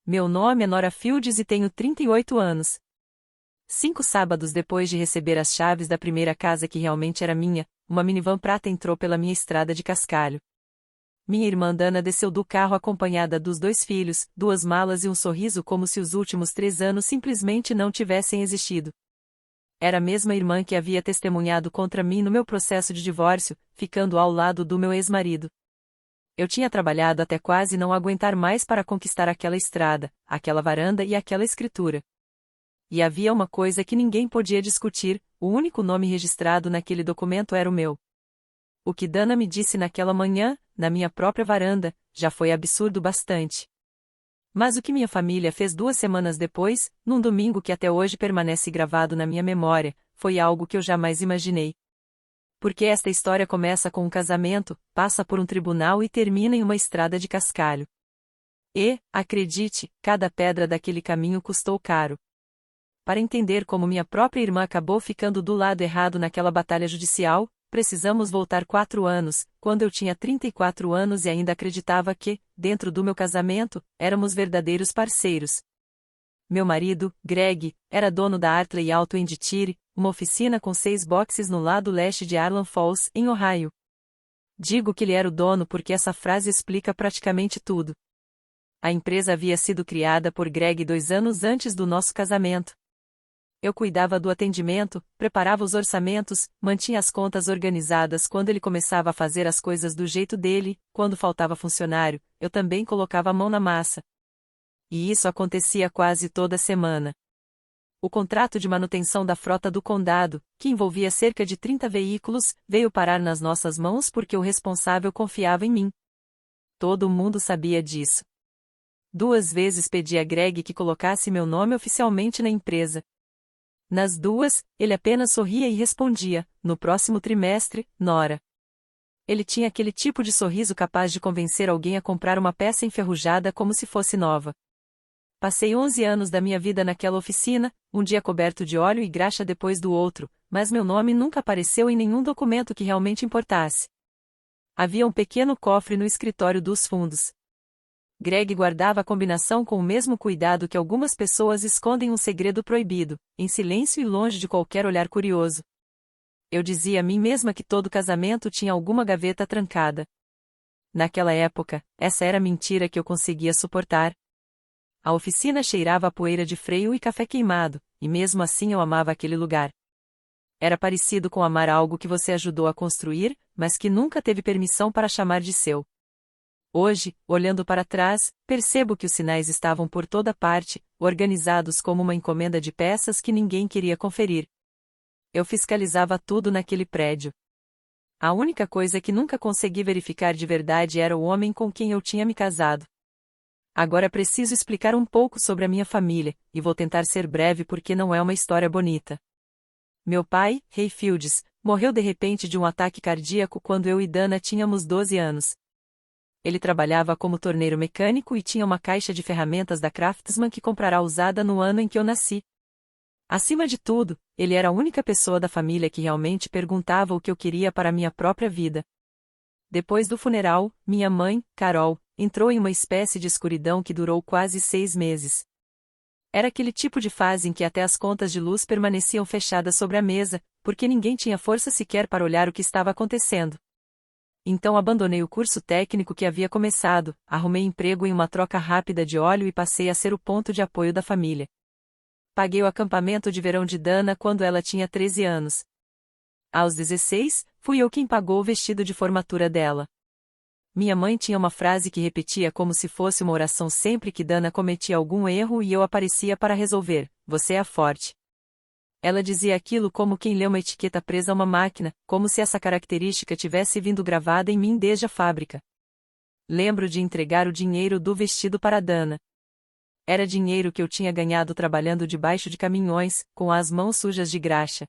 Meu nome é Nora Fields e tenho 38 anos. 5 sábados depois de receber as chaves da primeira casa que realmente era minha, uma minivan prata entrou pela minha estrada de cascalho. Minha irmã Dana desceu do carro acompanhada dos 2 filhos, 2 malas e um sorriso como se os últimos 3 anos simplesmente não tivessem existido. Era a mesma irmã que havia testemunhado contra mim no meu processo de divórcio, ficando ao lado do meu ex-marido. Eu tinha trabalhado até quase não aguentar mais para conquistar aquela estrada, aquela varanda e aquela escritura. E havia uma coisa que ninguém podia discutir: o único nome registrado naquele documento era o meu. O que Dana me disse naquela manhã, na minha própria varanda, já foi absurdo bastante. Mas o que minha família fez 2 semanas depois, num domingo que até hoje permanece gravado na minha memória, foi algo que eu jamais imaginei. Porque esta história começa com um casamento, passa por um tribunal e termina em uma estrada de cascalho. E, acredite, cada pedra daquele caminho custou caro. Para entender como minha própria irmã acabou ficando do lado errado naquela batalha judicial, precisamos voltar 4 anos, quando eu tinha 34 anos e ainda acreditava que, dentro do meu casamento, éramos verdadeiros parceiros. Meu marido, Greg, era dono da Hartley Auto Inditire, uma oficina com 6 boxes no lado leste de Arlan Falls, em Ohio. Digo que ele era o dono porque essa frase explica praticamente tudo. A empresa havia sido criada por Greg 2 anos antes do nosso casamento. Eu cuidava do atendimento, preparava os orçamentos, mantinha as contas organizadas quando ele começava a fazer as coisas do jeito dele, quando faltava funcionário, eu também colocava a mão na massa. E isso acontecia quase toda semana. O contrato de manutenção da frota do condado, que envolvia cerca de 30 veículos, veio parar nas nossas mãos porque o responsável confiava em mim. Todo mundo sabia disso. 2 vezes pedi a Greg que colocasse meu nome oficialmente na empresa. Nas 2, ele apenas sorria e respondia: no próximo trimestre, Nora. Ele tinha aquele tipo de sorriso capaz de convencer alguém a comprar uma peça enferrujada como se fosse nova. Passei 11 anos da minha vida naquela oficina, um dia coberto de óleo e graxa depois do outro, mas meu nome nunca apareceu em nenhum documento que realmente importasse. Havia um pequeno cofre no escritório dos fundos. Greg guardava a combinação com o mesmo cuidado que algumas pessoas escondem um segredo proibido, em silêncio e longe de qualquer olhar curioso. Eu dizia a mim mesma que todo casamento tinha alguma gaveta trancada. Naquela época, essa era a mentira que eu conseguia suportar. A oficina cheirava a poeira de freio e café queimado, e mesmo assim eu amava aquele lugar. Era parecido com amar algo que você ajudou a construir, mas que nunca teve permissão para chamar de seu. Hoje, olhando para trás, percebo que os sinais estavam por toda parte, organizados como uma encomenda de peças que ninguém queria conferir. Eu fiscalizava tudo naquele prédio. A única coisa que nunca consegui verificar de verdade era o homem com quem eu tinha me casado. Agora preciso explicar um pouco sobre a minha família, e vou tentar ser breve porque não é uma história bonita. Meu pai, Ray Fields, morreu de repente de um ataque cardíaco quando eu e Dana tínhamos 12 anos. Ele trabalhava como torneiro mecânico e tinha uma caixa de ferramentas da Craftsman que comprara usada no ano em que eu nasci. Acima de tudo, ele era a única pessoa da família que realmente perguntava o que eu queria para minha própria vida. Depois do funeral, minha mãe, Carol, entrou em uma espécie de escuridão que durou quase 6 meses. Era aquele tipo de fase em que até as contas de luz permaneciam fechadas sobre a mesa, porque ninguém tinha força sequer para olhar o que estava acontecendo. Então abandonei o curso técnico que havia começado, arrumei emprego em uma troca rápida de óleo e passei a ser o ponto de apoio da família. Paguei o acampamento de verão de Dana quando ela tinha 13 anos. Aos 16, fui eu quem pagou o vestido de formatura dela. Minha mãe tinha uma frase que repetia como se fosse uma oração sempre que Dana cometia algum erro e eu aparecia para resolver: você é a forte. Ela dizia aquilo como quem lê uma etiqueta presa a uma máquina, como se essa característica tivesse vindo gravada em mim desde a fábrica. Lembro de entregar o dinheiro do vestido para Dana. Era dinheiro que eu tinha ganhado trabalhando debaixo de caminhões, com as mãos sujas de graxa.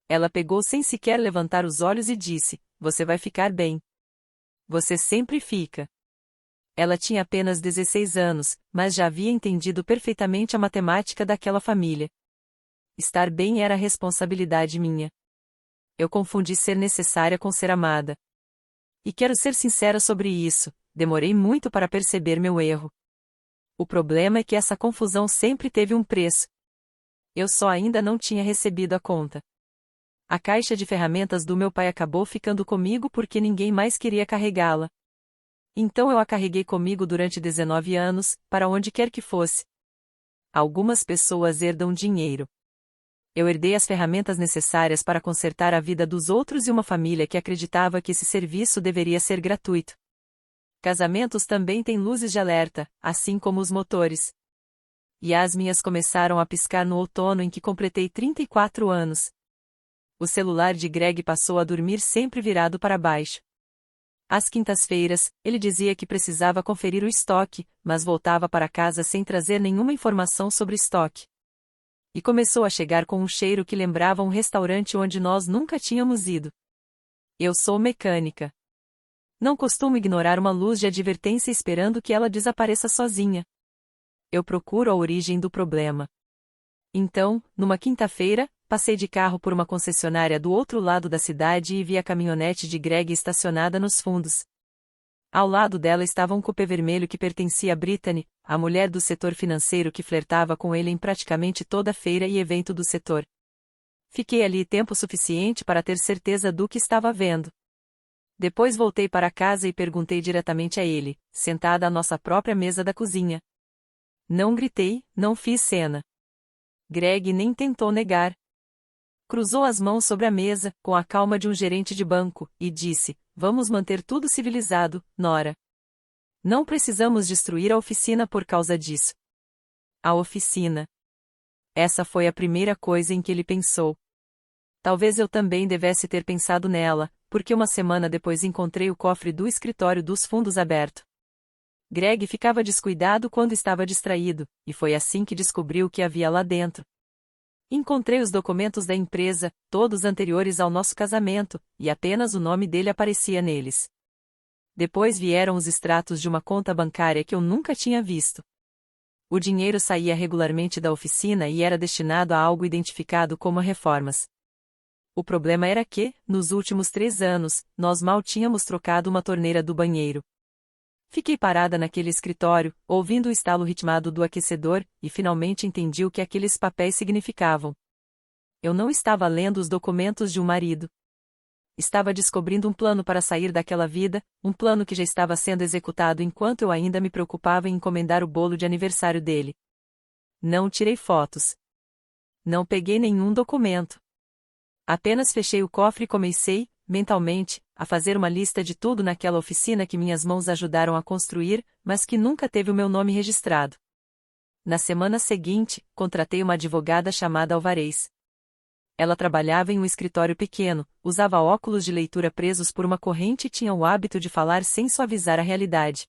Ela pegou sem sequer levantar os olhos e disse: você vai ficar bem. Você sempre fica. Ela tinha apenas 16 anos, mas já havia entendido perfeitamente a matemática daquela família. Estar bem era responsabilidade minha. Eu confundi ser necessária com ser amada. E quero ser sincera sobre isso, demorei muito para perceber meu erro. O problema é que essa confusão sempre teve um preço. Eu só ainda não tinha recebido a conta. A caixa de ferramentas do meu pai acabou ficando comigo porque ninguém mais queria carregá-la. Então eu a carreguei comigo durante 19 anos, para onde quer que fosse. Algumas pessoas herdam dinheiro. Eu herdei as ferramentas necessárias para consertar a vida dos outros e uma família que acreditava que esse serviço deveria ser gratuito. Casamentos também têm luzes de alerta, assim como os motores. E as minhas começaram a piscar no outono em que completei 34 anos. O celular de Greg passou a dormir sempre virado para baixo. Às quintas-feiras, ele dizia que precisava conferir o estoque, mas voltava para casa sem trazer nenhuma informação sobre estoque. E começou a chegar com um cheiro que lembrava um restaurante onde nós nunca tínhamos ido. Eu sou mecânica. Não costumo ignorar uma luz de advertência esperando que ela desapareça sozinha. Eu procuro a origem do problema. Então, numa quinta-feira, passei de carro por uma concessionária do outro lado da cidade e vi a caminhonete de Greg estacionada nos fundos. Ao lado dela estava um coupé vermelho que pertencia a Brittany, a mulher do setor financeiro que flertava com ele em praticamente toda feira e evento do setor. Fiquei ali tempo suficiente para ter certeza do que estava vendo. Depois voltei para casa e perguntei diretamente a ele, sentada à nossa própria mesa da cozinha. Não gritei, não fiz cena. Greg nem tentou negar. Cruzou as mãos sobre a mesa, com a calma de um gerente de banco, e disse: "Vamos manter tudo civilizado, Nora. Não precisamos destruir a oficina por causa disso." A oficina. Essa foi a primeira coisa em que ele pensou. Talvez eu também devesse ter pensado nela, porque uma semana depois encontrei o cofre do escritório dos fundos aberto. Greg ficava descuidado quando estava distraído, e foi assim que descobriu o que havia lá dentro. Encontrei os documentos da empresa, todos anteriores ao nosso casamento, e apenas o nome dele aparecia neles. Depois vieram os extratos de uma conta bancária que eu nunca tinha visto. O dinheiro saía regularmente da oficina e era destinado a algo identificado como reformas. O problema era que, nos últimos 3 anos, nós mal tínhamos trocado uma torneira do banheiro. Fiquei parada naquele escritório, ouvindo o estalo ritmado do aquecedor, e finalmente entendi o que aqueles papéis significavam. Eu não estava lendo os documentos de um marido. Estava descobrindo um plano para sair daquela vida, um plano que já estava sendo executado enquanto eu ainda me preocupava em encomendar o bolo de aniversário dele. Não tirei fotos. Não peguei nenhum documento. Apenas fechei o cofre e comecei, mentalmente, a fazer uma lista de tudo naquela oficina que minhas mãos ajudaram a construir, mas que nunca teve o meu nome registrado. Na semana seguinte, contratei uma advogada chamada Alvarez. Ela trabalhava em um escritório pequeno, usava óculos de leitura presos por uma corrente e tinha o hábito de falar sem suavizar a realidade.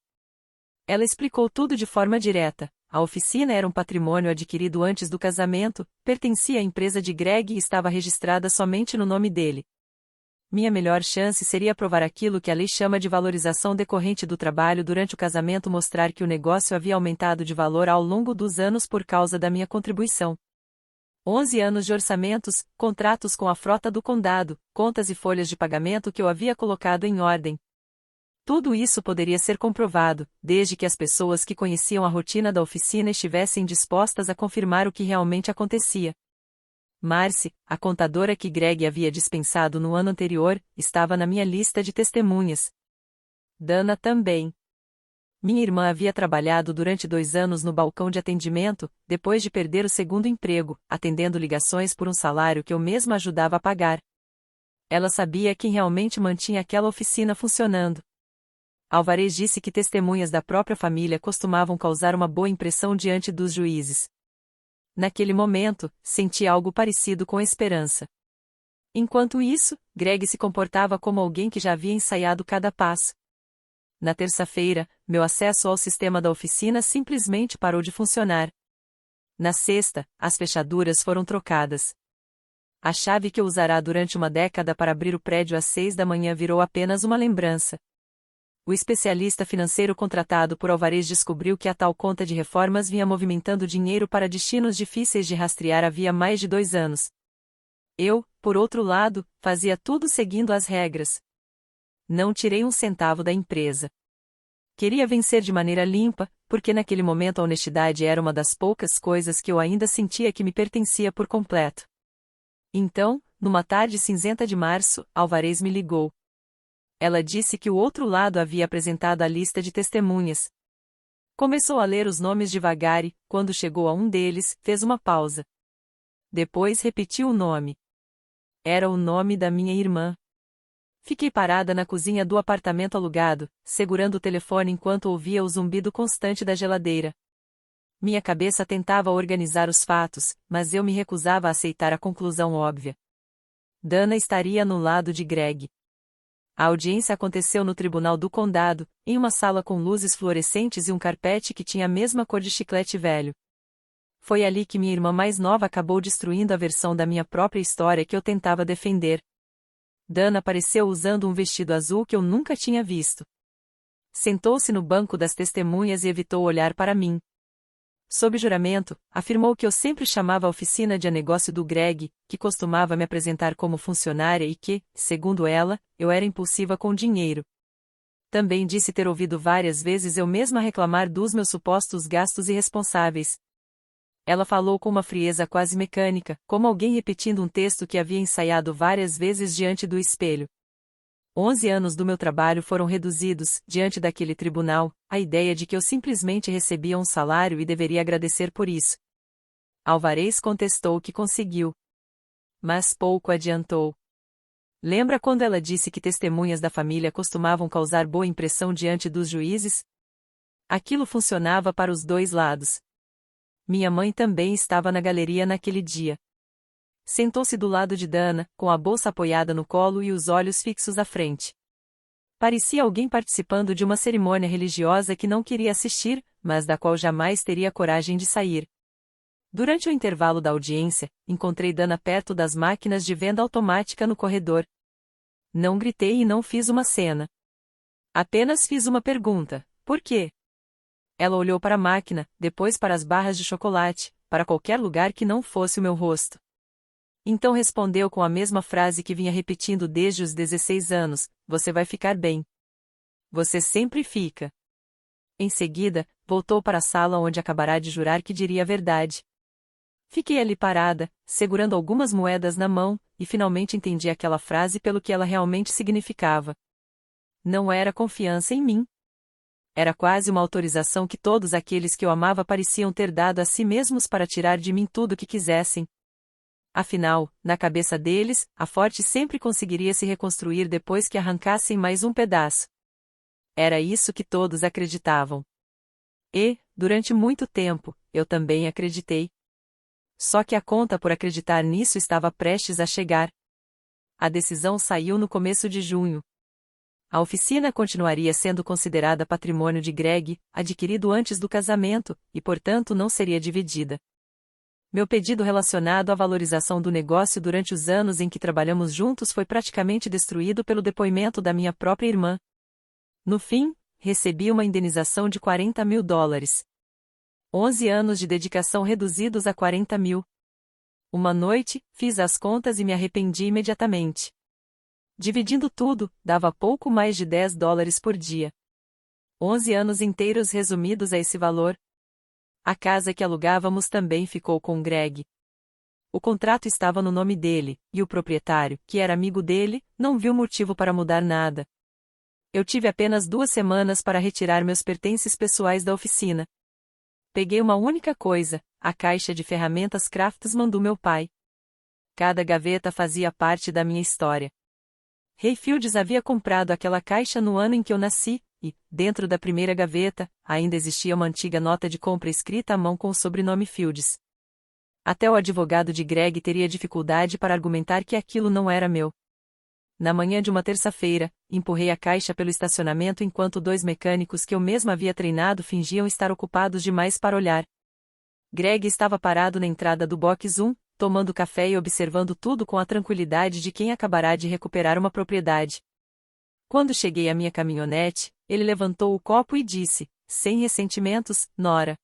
Ela explicou tudo de forma direta. A oficina era um patrimônio adquirido antes do casamento, pertencia à empresa de Greg e estava registrada somente no nome dele. Minha melhor chance seria provar aquilo que a lei chama de valorização decorrente do trabalho durante o casamento, mostrar que o negócio havia aumentado de valor ao longo dos anos por causa da minha contribuição. 11 anos de orçamentos, contratos com a frota do condado, contas e folhas de pagamento que eu havia colocado em ordem. Tudo isso poderia ser comprovado, desde que as pessoas que conheciam a rotina da oficina estivessem dispostas a confirmar o que realmente acontecia. Marcy, a contadora que Greg havia dispensado no ano anterior, estava na minha lista de testemunhas. Dana também. Minha irmã havia trabalhado durante 2 anos no balcão de atendimento, depois de perder o segundo emprego, atendendo ligações por um salário que eu mesma ajudava a pagar. Ela sabia quem realmente mantinha aquela oficina funcionando. Alvarez disse que testemunhas da própria família costumavam causar uma boa impressão diante dos juízes. Naquele momento, senti algo parecido com esperança. Enquanto isso, Greg se comportava como alguém que já havia ensaiado cada passo. Na terça-feira, meu acesso ao sistema da oficina simplesmente parou de funcionar. Na sexta, as fechaduras foram trocadas. A chave que eu usará durante uma década para abrir o prédio às 6 da manhã virou apenas uma lembrança. O especialista financeiro contratado por Alvarez descobriu que a tal conta de reformas vinha movimentando dinheiro para destinos difíceis de rastrear havia mais de 2 anos. Eu, por outro lado, fazia tudo seguindo as regras. Não tirei um centavo da empresa. Queria vencer de maneira limpa, porque naquele momento a honestidade era uma das poucas coisas que eu ainda sentia que me pertencia por completo. Então, numa tarde cinzenta de março, Alvarez me ligou. Ela disse que o outro lado havia apresentado a lista de testemunhas. Começou a ler os nomes devagar e, quando chegou a um deles, fez uma pausa. Depois repetiu o nome. Era o nome da minha irmã. Fiquei parada na cozinha do apartamento alugado, segurando o telefone enquanto ouvia o zumbido constante da geladeira. Minha cabeça tentava organizar os fatos, mas eu me recusava a aceitar a conclusão óbvia. Dana estaria no lado de Greg. A audiência aconteceu no Tribunal do Condado, em uma sala com luzes fluorescentes e um carpete que tinha a mesma cor de chiclete velho. Foi ali que minha irmã mais nova acabou destruindo a versão da minha própria história que eu tentava defender. Dana apareceu usando um vestido azul que eu nunca tinha visto. Sentou-se no banco das testemunhas e evitou olhar para mim. Sob juramento, afirmou que eu sempre chamava a oficina de negócio do Greg, que costumava me apresentar como funcionária e que, segundo ela, eu era impulsiva com dinheiro. Também disse ter ouvido várias vezes eu mesma reclamar dos meus supostos gastos irresponsáveis. Ela falou com uma frieza quase mecânica, como alguém repetindo um texto que havia ensaiado várias vezes diante do espelho. 11 anos do meu trabalho foram reduzidos, diante daquele tribunal, à ideia de que eu simplesmente recebia um salário e deveria agradecer por isso. Alvarez contestou que conseguiu. Mas pouco adiantou. Lembra quando ela disse que testemunhas da família costumavam causar boa impressão diante dos juízes? Aquilo funcionava para os dois lados. Minha mãe também estava na galeria naquele dia. Sentou-se do lado de Dana, com a bolsa apoiada no colo e os olhos fixos à frente. Parecia alguém participando de uma cerimônia religiosa que não queria assistir, mas da qual jamais teria coragem de sair. Durante o intervalo da audiência, encontrei Dana perto das máquinas de venda automática no corredor. Não gritei e não fiz uma cena. Apenas fiz uma pergunta: por quê? Ela olhou para a máquina, depois para as barras de chocolate, para qualquer lugar que não fosse o meu rosto. Então respondeu com a mesma frase que vinha repetindo desde os 16 anos: você vai ficar bem. Você sempre fica. Em seguida, voltou para a sala onde acabará de jurar que diria a verdade. Fiquei ali parada, segurando algumas moedas na mão, e finalmente entendi aquela frase pelo que ela realmente significava. Não era confiança em mim. Era quase uma autorização que todos aqueles que eu amava pareciam ter dado a si mesmos para tirar de mim tudo o que quisessem. Afinal, na cabeça deles, a Forte sempre conseguiria se reconstruir depois que arrancassem mais um pedaço. Era isso que todos acreditavam. E, durante muito tempo, eu também acreditei. Só que a conta por acreditar nisso estava prestes a chegar. A decisão saiu no começo de junho. A oficina continuaria sendo considerada patrimônio de Greg, adquirido antes do casamento, e portanto não seria dividida. Meu pedido relacionado à valorização do negócio durante os anos em que trabalhamos juntos foi praticamente destruído pelo depoimento da minha própria irmã. No fim, recebi uma indenização de $40.000. 11 anos de dedicação reduzidos a 40 mil. Uma noite, fiz as contas e me arrependi imediatamente. Dividindo tudo, dava pouco mais de $10 por dia. 11 anos inteiros resumidos a esse valor. A casa que alugávamos também ficou com Greg. O contrato estava no nome dele, e o proprietário, que era amigo dele, não viu motivo para mudar nada. Eu tive apenas 2 semanas para retirar meus pertences pessoais da oficina. Peguei uma única coisa, a caixa de ferramentas Craftsman do meu pai. Cada gaveta fazia parte da minha história. Ray Fields havia comprado aquela caixa no ano em que eu nasci, e, dentro da primeira gaveta, ainda existia uma antiga nota de compra escrita à mão com o sobrenome Fields. Até o advogado de Greg teria dificuldade para argumentar que aquilo não era meu. Na manhã de uma terça-feira, empurrei a caixa pelo estacionamento enquanto 2 mecânicos que eu mesma havia treinado fingiam estar ocupados demais para olhar. Greg estava parado na entrada do box 1, tomando café e observando tudo com a tranquilidade de quem acabará de recuperar uma propriedade. Quando cheguei à minha caminhonete, ele levantou o copo e disse, sem ressentimentos, Nora.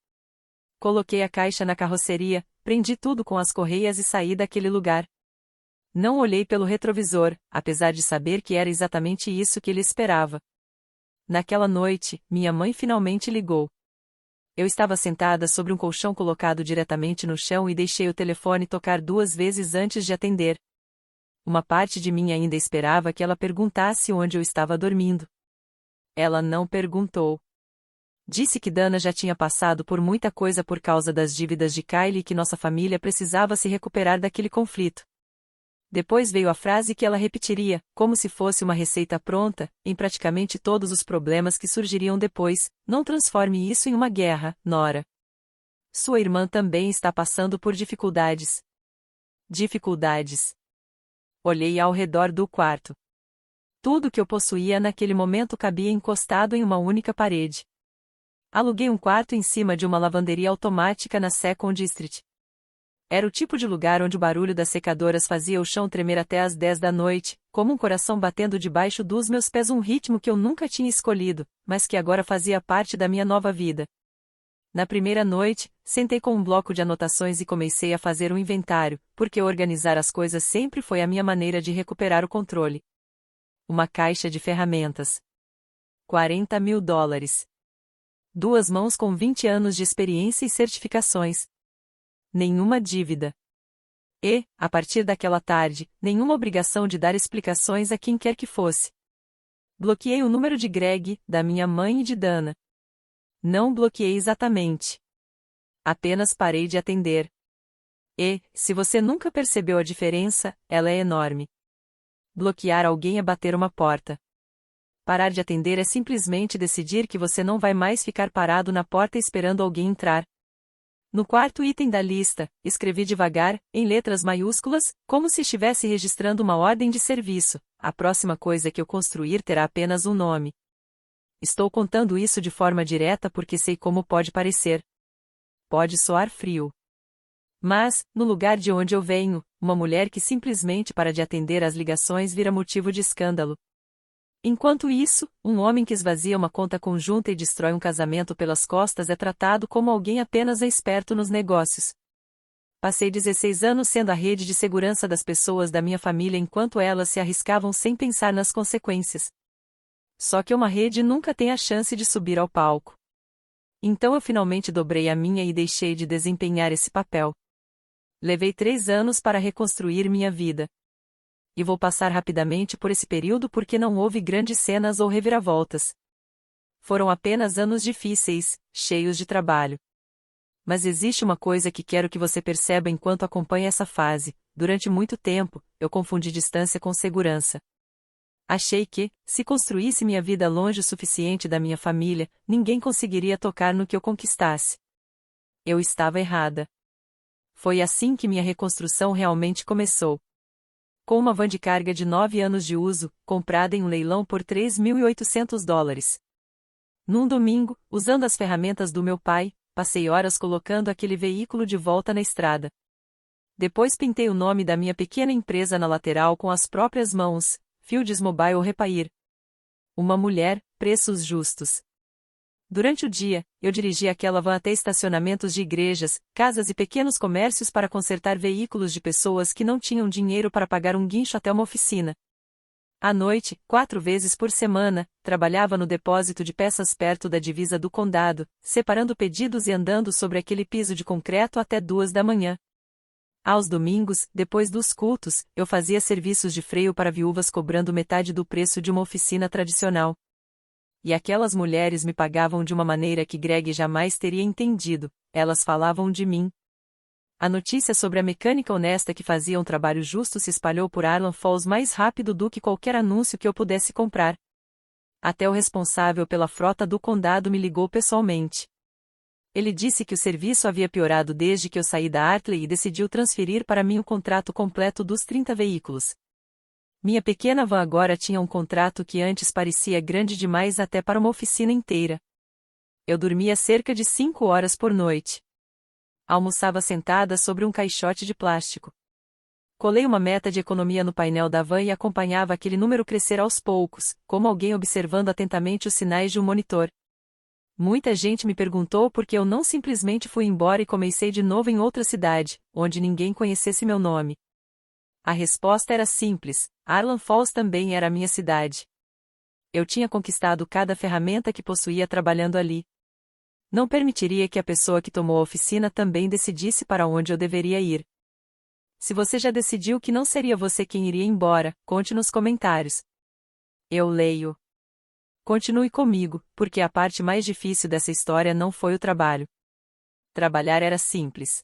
Coloquei a caixa na carroceria, prendi tudo com as correias e saí daquele lugar. Não olhei pelo retrovisor, apesar de saber que era exatamente isso que ele esperava. Naquela noite, minha mãe finalmente ligou. Eu estava sentada sobre um colchão colocado diretamente no chão e deixei o telefone tocar 2 vezes antes de atender. Uma parte de mim ainda esperava que ela perguntasse onde eu estava dormindo. Ela não perguntou. Disse que Dana já tinha passado por muita coisa por causa das dívidas de Kylie e que nossa família precisava se recuperar daquele conflito. Depois veio a frase que ela repetiria, como se fosse uma receita pronta, em praticamente todos os problemas que surgiriam depois: não transforme isso em uma guerra, Nora. Sua irmã também está passando por dificuldades. Dificuldades. Olhei ao redor do quarto. Tudo que eu possuía naquele momento cabia encostado em uma única parede. Aluguei um quarto em cima de uma lavanderia automática na Second Street. Era o tipo de lugar onde o barulho das secadoras fazia o chão tremer até às 10 da noite, como um coração batendo debaixo dos meus pés, um ritmo que eu nunca tinha escolhido, mas que agora fazia parte da minha nova vida. Na primeira noite, sentei com um bloco de anotações e comecei a fazer um inventário, porque organizar as coisas sempre foi a minha maneira de recuperar o controle. Uma caixa de ferramentas. $40.000. 2 mãos com 20 anos de experiência e certificações. Nenhuma dívida. E, a partir daquela tarde, nenhuma obrigação de dar explicações a quem quer que fosse. Bloqueei o número de Greg, da minha mãe e de Dana. Não bloqueei exatamente. Apenas parei de atender. E, se você nunca percebeu a diferença, ela é enorme. Bloquear alguém é bater uma porta. Parar de atender é simplesmente decidir que você não vai mais ficar parado na porta esperando alguém entrar. No quarto item da lista, escrevi devagar, em letras maiúsculas, como se estivesse registrando uma ordem de serviço: a próxima coisa que eu construir terá apenas um nome. Estou contando isso de forma direta porque sei como pode parecer. Pode soar frio. Mas, no lugar de onde eu venho, uma mulher que simplesmente para de atender às ligações vira motivo de escândalo. Enquanto isso, um homem que esvazia uma conta conjunta e destrói um casamento pelas costas é tratado como alguém apenas esperto nos negócios. Passei 16 anos sendo a rede de segurança das pessoas da minha família enquanto elas se arriscavam sem pensar nas consequências. Só que uma rede nunca tem a chance de subir ao palco. Então eu finalmente dobrei a minha e deixei de desempenhar esse papel. Levei 3 anos para reconstruir minha vida. E vou passar rapidamente por esse período porque não houve grandes cenas ou reviravoltas. Foram apenas anos difíceis, cheios de trabalho. Mas existe uma coisa que quero que você perceba enquanto acompanha essa fase: durante muito tempo, eu confundi distância com segurança. Achei que, se construísse minha vida longe o suficiente da minha família, ninguém conseguiria tocar no que eu conquistasse. Eu estava errada. Foi assim que minha reconstrução realmente começou. Com uma van de carga de 9 anos de uso, comprada em um leilão por $3.800. Num domingo, usando as ferramentas do meu pai, passei horas colocando aquele veículo de volta na estrada. Depois pintei o nome da minha pequena empresa na lateral com as próprias mãos: Fields Mobile Repair. Uma mulher, preços justos. Durante o dia, eu dirigi aquela van até estacionamentos de igrejas, casas e pequenos comércios para consertar veículos de pessoas que não tinham dinheiro para pagar um guincho até uma oficina. À noite, 4 vezes por semana, trabalhava no depósito de peças perto da divisa do condado, separando pedidos e andando sobre aquele piso de concreto até 2 da manhã. Aos domingos, depois dos cultos, eu fazia serviços de freio para viúvas cobrando metade do preço de uma oficina tradicional. E aquelas mulheres me pagavam de uma maneira que Greg jamais teria entendido. Elas falavam de mim. A notícia sobre a mecânica honesta que fazia um trabalho justo se espalhou por Arlan Falls mais rápido do que qualquer anúncio que eu pudesse comprar. Até o responsável pela frota do condado me ligou pessoalmente. Ele disse que o serviço havia piorado desde que eu saí da Hartley e decidiu transferir para mim o contrato completo dos 30 veículos. Minha pequena van agora tinha um contrato que antes parecia grande demais até para uma oficina inteira. Eu dormia cerca de 5 horas por noite. Almoçava sentada sobre um caixote de plástico. Colei uma meta de economia no painel da van e acompanhava aquele número crescer aos poucos, como alguém observando atentamente os sinais de um monitor. Muita gente me perguntou por que eu não simplesmente fui embora e comecei de novo em outra cidade, onde ninguém conhecesse meu nome. A resposta era simples: Arlan Falls também era a minha cidade. Eu tinha conquistado cada ferramenta que possuía trabalhando ali. Não permitiria que a pessoa que tomou a oficina também decidisse para onde eu deveria ir. Se você já decidiu que não seria você quem iria embora, conte nos comentários. Eu leio. Continue comigo, porque a parte mais difícil dessa história não foi o trabalho. Trabalhar era simples.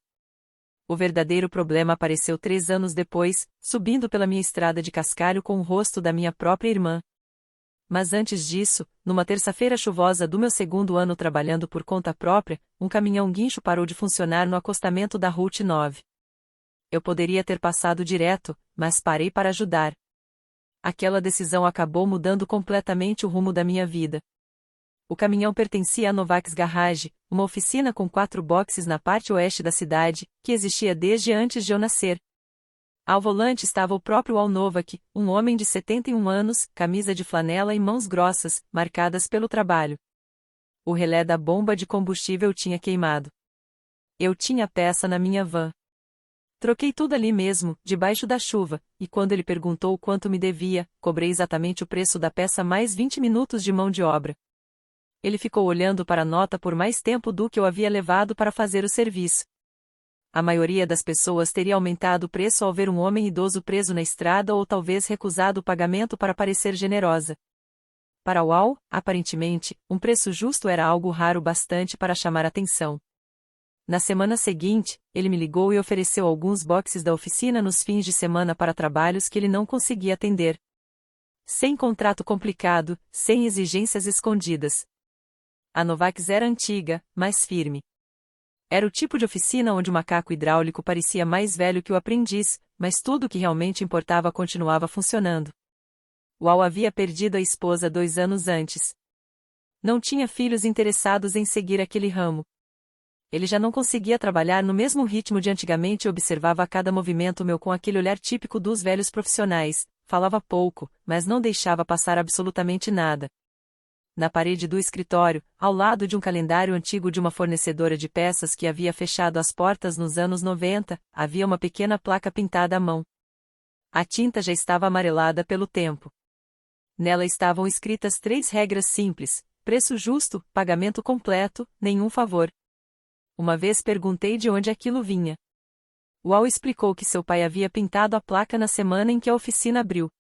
O verdadeiro problema apareceu 3 anos depois, subindo pela minha estrada de cascalho com o rosto da minha própria irmã. Mas antes disso, numa terça-feira chuvosa do meu 2º ano trabalhando por conta própria, um caminhão-guincho parou de funcionar no acostamento da Route 9. Eu poderia ter passado direto, mas parei para ajudar. Aquela decisão acabou mudando completamente o rumo da minha vida. O caminhão pertencia à Novax Garage, uma oficina com 4 boxes na parte oeste da cidade, que existia desde antes de eu nascer. Ao volante estava o próprio Al Novak, um homem de 71 anos, camisa de flanela e mãos grossas, marcadas pelo trabalho. O relé da bomba de combustível tinha queimado. Eu tinha peça na minha van. Troquei tudo ali mesmo, debaixo da chuva, e quando ele perguntou quanto me devia, cobrei exatamente o preço da peça mais 20 minutos de mão de obra. Ele ficou olhando para a nota por mais tempo do que eu havia levado para fazer o serviço. A maioria das pessoas teria aumentado o preço ao ver um homem idoso preso na estrada ou talvez recusado o pagamento para parecer generosa. Para Al, aparentemente, um preço justo era algo raro bastante para chamar atenção. Na semana seguinte, ele me ligou e ofereceu alguns boxes da oficina nos fins de semana para trabalhos que ele não conseguia atender. Sem contrato complicado, sem exigências escondidas. A Novax era antiga, mas firme. Era o tipo de oficina onde o macaco hidráulico parecia mais velho que o aprendiz, mas tudo o que realmente importava continuava funcionando. O Al havia perdido a esposa 2 anos antes. Não tinha filhos interessados em seguir aquele ramo. Ele já não conseguia trabalhar no mesmo ritmo de antigamente e observava a cada movimento meu com aquele olhar típico dos velhos profissionais, falava pouco, mas não deixava passar absolutamente nada. Na parede do escritório, ao lado de um calendário antigo de uma fornecedora de peças que havia fechado as portas nos anos 90, havia uma pequena placa pintada à mão. A tinta já estava amarelada pelo tempo. Nela estavam escritas 3 regras simples: preço justo, pagamento completo, nenhum favor. Uma vez perguntei de onde aquilo vinha. O Al explicou que seu pai havia pintado a placa na semana em que a oficina abriu.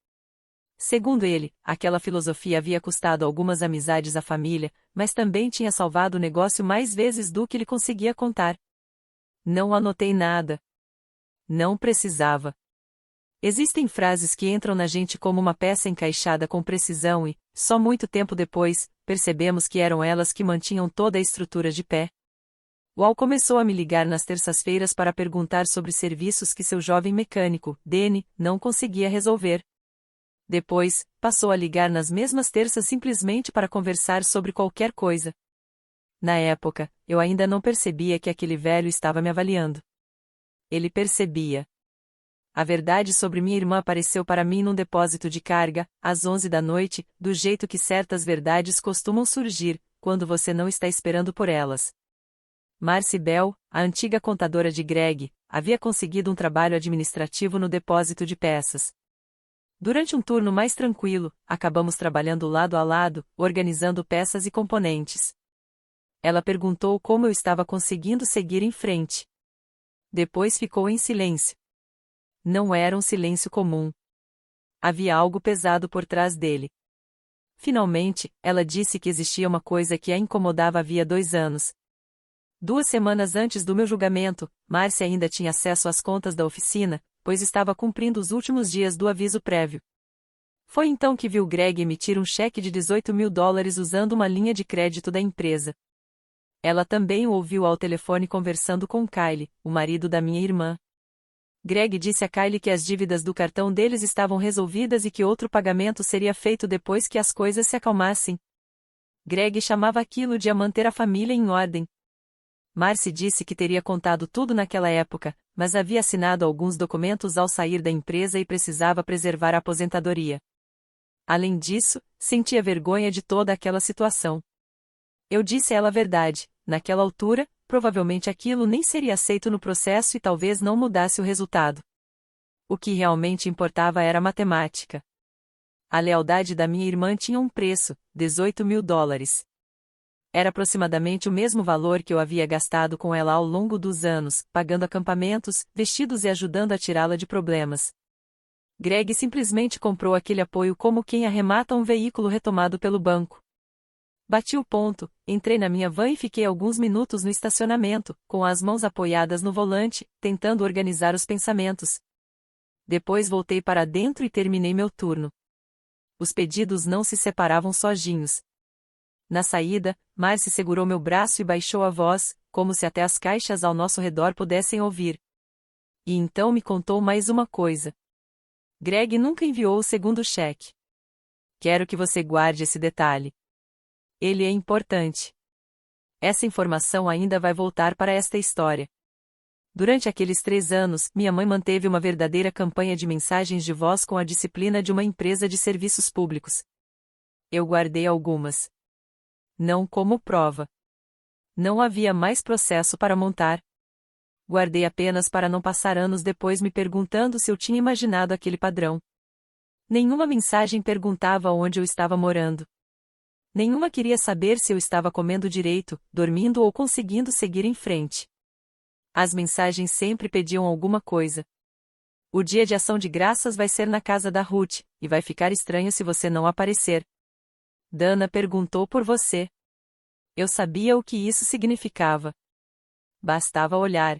Segundo ele, aquela filosofia havia custado algumas amizades à família, mas também tinha salvado o negócio mais vezes do que ele conseguia contar. Não anotei nada. Não precisava. Existem frases que entram na gente como uma peça encaixada com precisão e, só muito tempo depois, percebemos que eram elas que mantinham toda a estrutura de pé. O Al começou a me ligar nas terças-feiras para perguntar sobre serviços que seu jovem mecânico, Danny, não conseguia resolver. Depois, passou a ligar nas mesmas terças simplesmente para conversar sobre qualquer coisa. Na época, eu ainda não percebia que aquele velho estava me avaliando. Ele percebia. A verdade sobre minha irmã apareceu para mim num depósito de carga, às 11 da noite, do jeito que certas verdades costumam surgir, quando você não está esperando por elas. Marcy Bell, a antiga contadora de Greg, havia conseguido um trabalho administrativo no depósito de peças. Durante um turno mais tranquilo, acabamos trabalhando lado a lado, organizando peças e componentes. Ela perguntou como eu estava conseguindo seguir em frente. Depois ficou em silêncio. Não era um silêncio comum. Havia algo pesado por trás dele. Finalmente, ela disse que existia uma coisa que a incomodava havia 2 anos. 2 semanas antes do meu julgamento, Marcy ainda tinha acesso às contas da oficina, pois estava cumprindo os últimos dias do aviso prévio. Foi então que viu Greg emitir um cheque de $18.000 usando uma linha de crédito da empresa. Ela também o ouviu ao telefone conversando com Kyle, o marido da minha irmã. Greg disse a Kyle que as dívidas do cartão deles estavam resolvidas e que outro pagamento seria feito depois que as coisas se acalmassem. Greg chamava aquilo de a manter a família em ordem. Marcy disse que teria contado tudo naquela época, mas havia assinado alguns documentos ao sair da empresa e precisava preservar a aposentadoria. Além disso, sentia vergonha de toda aquela situação. Eu disse a ela a verdade: naquela altura, provavelmente aquilo nem seria aceito no processo e talvez não mudasse o resultado. O que realmente importava era a matemática. A lealdade da minha irmã tinha um preço: $18.000. Era aproximadamente o mesmo valor que eu havia gastado com ela ao longo dos anos, pagando acampamentos, vestidos e ajudando a tirá-la de problemas. Greg simplesmente comprou aquele apoio como quem arremata um veículo retomado pelo banco. Bati o ponto, entrei na minha van e fiquei alguns minutos no estacionamento, com as mãos apoiadas no volante, tentando organizar os pensamentos. Depois voltei para dentro e terminei meu turno. Os pedidos não se separavam sozinhos. Na saída, Marcy segurou meu braço e baixou a voz, como se até as caixas ao nosso redor pudessem ouvir. E então me contou mais uma coisa. Greg nunca enviou o segundo cheque. Quero que você guarde esse detalhe. Ele é importante. Essa informação ainda vai voltar para esta história. Durante aqueles 3 anos, minha mãe manteve uma verdadeira campanha de mensagens de voz com a disciplina de uma empresa de serviços públicos. Eu guardei algumas. Não como prova. Não havia mais processo para montar. Guardei apenas para não passar anos depois me perguntando se eu tinha imaginado aquele padrão. Nenhuma mensagem perguntava onde eu estava morando. Nenhuma queria saber se eu estava comendo direito, dormindo ou conseguindo seguir em frente. As mensagens sempre pediam alguma coisa. O dia de ação de graças vai ser na casa da Ruth, e vai ficar estranho se você não aparecer. Dana perguntou por você. Eu sabia o que isso significava. Bastava olhar.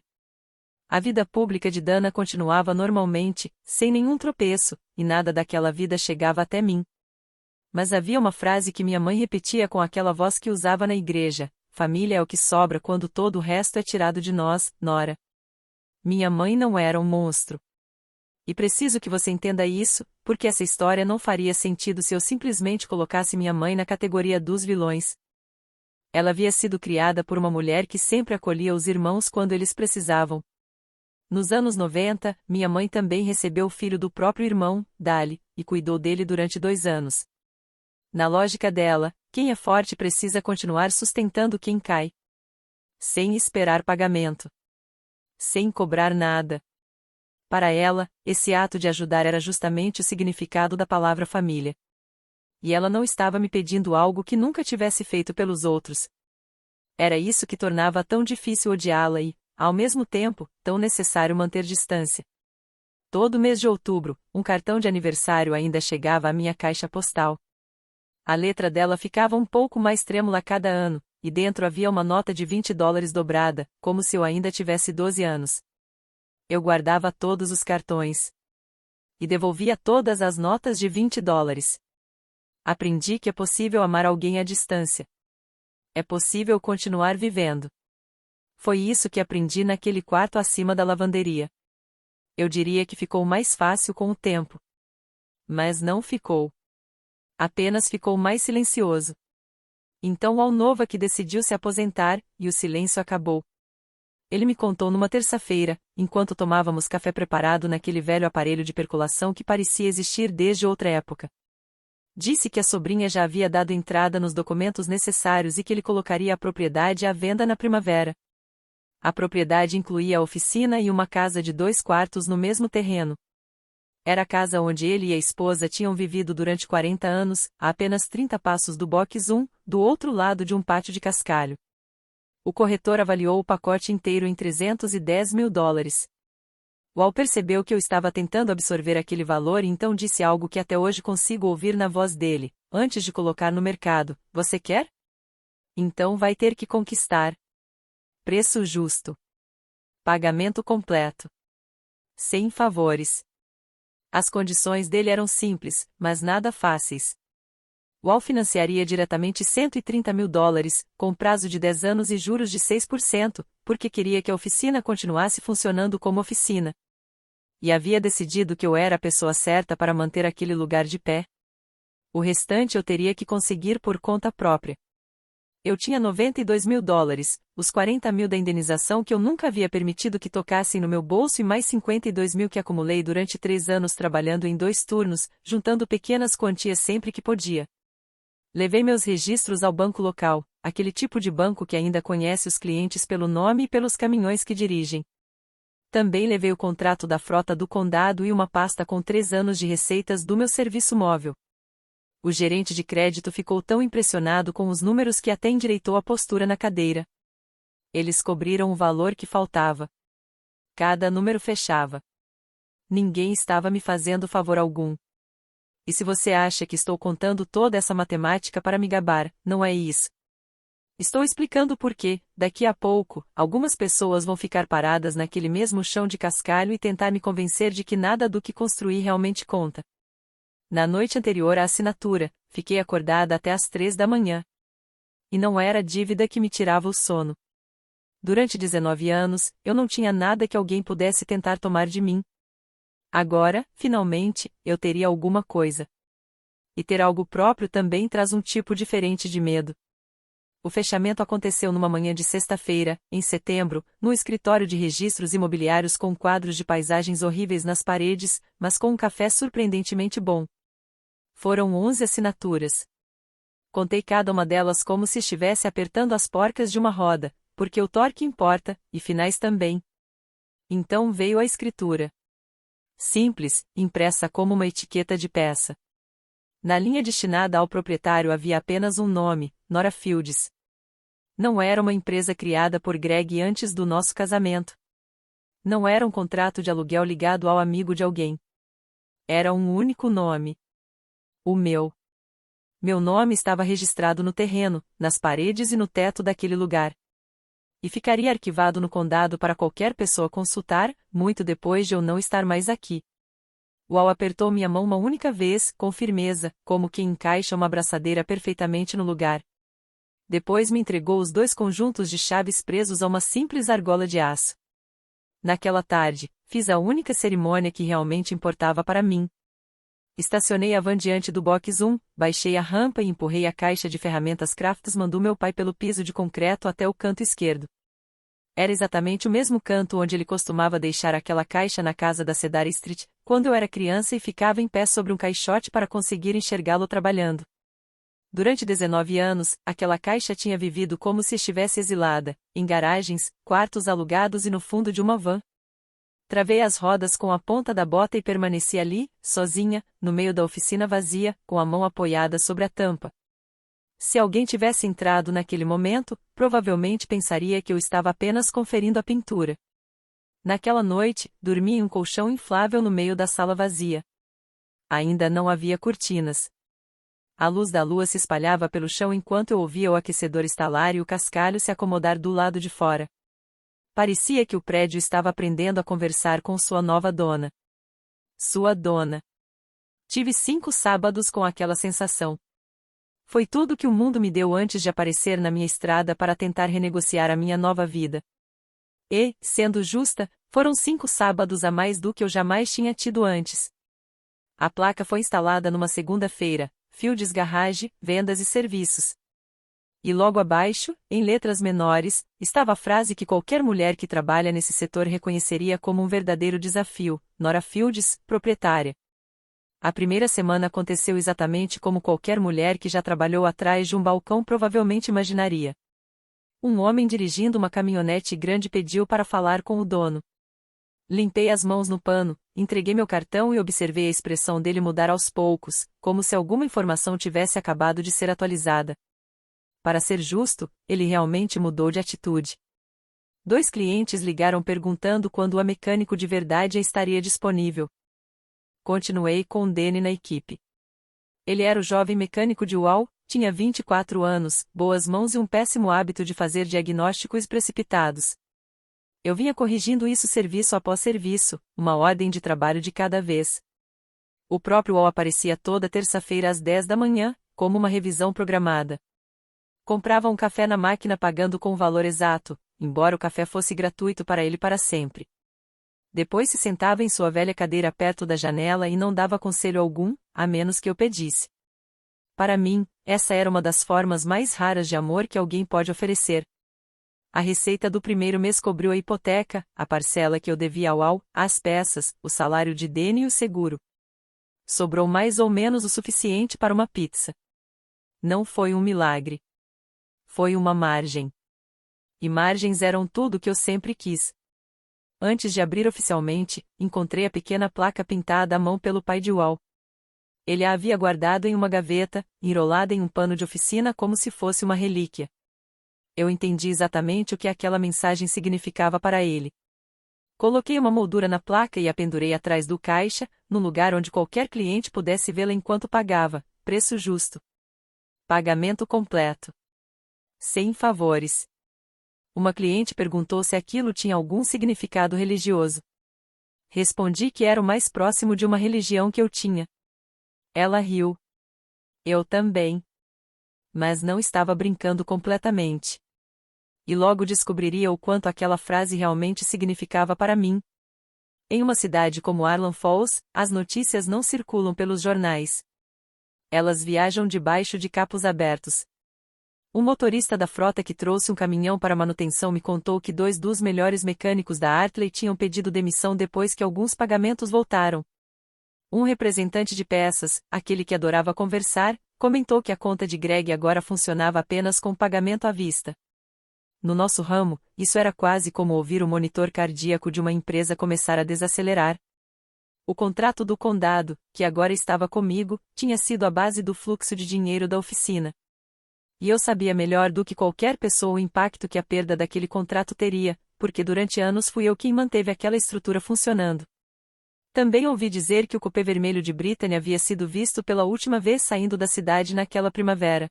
A vida pública de Dana continuava normalmente, sem nenhum tropeço, e nada daquela vida chegava até mim. Mas havia uma frase que minha mãe repetia com aquela voz que usava na igreja: família é o que sobra quando todo o resto é tirado de nós, Nora. Minha mãe não era um monstro. E preciso que você entenda isso, porque essa história não faria sentido se eu simplesmente colocasse minha mãe na categoria dos vilões. Ela havia sido criada por uma mulher que sempre acolhia os irmãos quando eles precisavam. Nos anos 90, minha mãe também recebeu o filho do próprio irmão, Dali, e cuidou dele durante 2 anos. Na lógica dela, quem é forte precisa continuar sustentando quem cai. Sem esperar pagamento. Sem cobrar nada. Para ela, esse ato de ajudar era justamente o significado da palavra família. E ela não estava me pedindo algo que nunca tivesse feito pelos outros. Era isso que tornava tão difícil odiá-la e, ao mesmo tempo, tão necessário manter distância. Todo mês de outubro, um cartão de aniversário ainda chegava à minha caixa postal. A letra dela ficava um pouco mais trêmula a cada ano, e dentro havia uma nota de $20 dobrada, como se eu ainda tivesse 12 anos. Eu guardava todos os cartões. E devolvia todas as notas de $20. Aprendi que é possível amar alguém à distância. É possível continuar vivendo. Foi isso que aprendi naquele quarto acima da lavanderia. Eu diria que ficou mais fácil com o tempo. Mas não ficou. Apenas ficou mais silencioso. Então Alnova que decidiu se aposentar, e o silêncio acabou. Ele me contou numa terça-feira, enquanto tomávamos café preparado naquele velho aparelho de percolação que parecia existir desde outra época. Disse que a sobrinha já havia dado entrada nos documentos necessários e que ele colocaria a propriedade à venda na primavera. A propriedade incluía a oficina e uma casa de 2 quartos no mesmo terreno. Era a casa onde ele e a esposa tinham vivido durante 40 anos, a apenas 30 passos do Box 1, do outro lado de um pátio de cascalho. O corretor avaliou o pacote inteiro em $310 mil. Wal percebeu que eu estava tentando absorver aquele valor e então disse algo que até hoje consigo ouvir na voz dele: antes de colocar no mercado, você quer? Então vai ter que conquistar. Preço justo. Pagamento completo. Sem favores. As condições dele eram simples, mas nada fáceis. Wal financiaria diretamente $130 mil, com prazo de 10 anos e juros de 6%, porque queria que a oficina continuasse funcionando como oficina. E havia decidido que eu era a pessoa certa para manter aquele lugar de pé. O restante eu teria que conseguir por conta própria. Eu tinha $92 mil, os 40 mil da indenização que eu nunca havia permitido que tocassem no meu bolso e mais 52 mil que acumulei durante 3 anos trabalhando em 2 turnos, juntando pequenas quantias sempre que podia. Levei meus registros ao banco local, aquele tipo de banco que ainda conhece os clientes pelo nome e pelos caminhões que dirigem. Também levei o contrato da frota do condado e uma pasta com 3 anos de receitas do meu serviço móvel. O gerente de crédito ficou tão impressionado com os números que até endireitou a postura na cadeira. Eles cobriram o valor que faltava. Cada número fechava. Ninguém estava me fazendo favor algum. E se você acha que estou contando toda essa matemática para me gabar, não é isso. Estou explicando por quê, daqui a pouco, algumas pessoas vão ficar paradas naquele mesmo chão de cascalho e tentar me convencer de que nada do que construí realmente conta. Na noite anterior à assinatura, fiquei acordada até às 3 da manhã. E não era a dívida que me tirava o sono. Durante 19 anos, eu não tinha nada que alguém pudesse tentar tomar de mim. Agora, finalmente, eu teria alguma coisa. E ter algo próprio também traz um tipo diferente de medo. O fechamento aconteceu numa manhã de sexta-feira, em setembro, no escritório de registros imobiliários com quadros de paisagens horríveis nas paredes, mas com um café surpreendentemente bom. Foram 11 assinaturas. Contei cada uma delas como se estivesse apertando as porcas de uma roda, porque o torque importa, e finais também. Então veio a escritura. Simples, impressa como uma etiqueta de peça. Na linha destinada ao proprietário havia apenas um nome, Nora Fields. Não era uma empresa criada por Greg antes do nosso casamento. Não era um contrato de aluguel ligado ao amigo de alguém. Era um único nome. O meu. Meu nome estava registrado no terreno, nas paredes e no teto daquele lugar. E ficaria arquivado no condado para qualquer pessoa consultar, muito depois de eu não estar mais aqui. Uau apertou minha mão uma única vez, com firmeza, como quem encaixa uma abraçadeira perfeitamente no lugar. Depois me entregou os 2 conjuntos de chaves presos a uma simples argola de aço. Naquela tarde, fiz a única cerimônia que realmente importava para mim. Estacionei a van diante do box 1, baixei a rampa e empurrei a caixa de ferramentas Craftsman do meu pai pelo piso de concreto até o canto esquerdo. Era exatamente o mesmo canto onde ele costumava deixar aquela caixa na casa da Cedar Street, quando eu era criança e ficava em pé sobre um caixote para conseguir enxergá-lo trabalhando. Durante 19 anos, aquela caixa tinha vivido como se estivesse exilada, em garagens, quartos alugados e no fundo de uma van. Travei as rodas com a ponta da bota e permaneci ali, sozinha, no meio da oficina vazia, com a mão apoiada sobre a tampa. Se alguém tivesse entrado naquele momento, provavelmente pensaria que eu estava apenas conferindo a pintura. Naquela noite, dormi em um colchão inflável no meio da sala vazia. Ainda não havia cortinas. A luz da lua se espalhava pelo chão enquanto eu ouvia o aquecedor estalar e o cascalho se acomodar do lado de fora. Parecia que o prédio estava aprendendo a conversar com sua nova dona. Sua dona. Tive 5 sábados com aquela sensação. Foi tudo que o mundo me deu antes de aparecer na minha estrada para tentar renegociar a minha nova vida. E, sendo justa, foram 5 sábados a mais do que eu jamais tinha tido antes. A placa foi instalada numa segunda-feira, Fields Garage, vendas e serviços. E logo abaixo, em letras menores, estava a frase que qualquer mulher que trabalha nesse setor reconheceria como um verdadeiro desafio: Nora Fields, proprietária. A primeira semana aconteceu exatamente como qualquer mulher que já trabalhou atrás de um balcão provavelmente imaginaria. Um homem dirigindo uma caminhonete grande pediu para falar com o dono. Limpei as mãos no pano, entreguei meu cartão e observei a expressão dele mudar aos poucos, como se alguma informação tivesse acabado de ser atualizada. Para ser justo, ele realmente mudou de atitude. 2 clientes ligaram perguntando quando o mecânico de verdade estaria disponível. Continuei com Danny na equipe. Ele era o jovem mecânico de UAU, tinha 24 anos, boas mãos e um péssimo hábito de fazer diagnósticos precipitados. Eu vinha corrigindo isso serviço após serviço, uma ordem de trabalho de cada vez. O próprio UAU aparecia toda terça-feira às 10 da manhã, como uma revisão programada. Comprava um café na máquina pagando com o valor exato, embora o café fosse gratuito para ele para sempre. Depois se sentava em sua velha cadeira perto da janela e não dava conselho algum, a menos que eu pedisse. Para mim, essa era uma das formas mais raras de amor que alguém pode oferecer. A receita do primeiro mês cobriu a hipoteca, a parcela que eu devia ao UAU, as peças, o salário de Danny e o seguro. Sobrou mais ou menos o suficiente para uma pizza. Não foi um milagre. Foi uma margem. E margens eram tudo o que eu sempre quis. Antes de abrir oficialmente, encontrei a pequena placa pintada à mão pelo pai de UAU. Ele a havia guardado em uma gaveta, enrolada em um pano de oficina como se fosse uma relíquia. Eu entendi exatamente o que aquela mensagem significava para ele. Coloquei uma moldura na placa e a pendurei atrás do caixa, no lugar onde qualquer cliente pudesse vê-la enquanto pagava. Preço justo. Pagamento completo. Sem favores. Uma cliente perguntou se aquilo tinha algum significado religioso. Respondi que era o mais próximo de uma religião que eu tinha. Ela riu. Eu também. Mas não estava brincando completamente. E logo descobriria o quanto aquela frase realmente significava para mim. Em uma cidade como Arlan Falls, as notícias não circulam pelos jornais. Elas viajam debaixo de capos abertos. Um motorista da frota que trouxe um caminhão para manutenção me contou que 2 dos melhores mecânicos da Hartley tinham pedido demissão depois que alguns pagamentos voltaram. Um representante de peças, aquele que adorava conversar, comentou que a conta de Greg agora funcionava apenas com pagamento à vista. No nosso ramo, isso era quase como ouvir o monitor cardíaco de uma empresa começar a desacelerar. O contrato do condado, que agora estava comigo, tinha sido a base do fluxo de dinheiro da oficina. E eu sabia melhor do que qualquer pessoa o impacto que a perda daquele contrato teria, porque durante anos fui eu quem manteve aquela estrutura funcionando. Também ouvi dizer que o cupê vermelho de Brittany havia sido visto pela última vez saindo da cidade naquela primavera.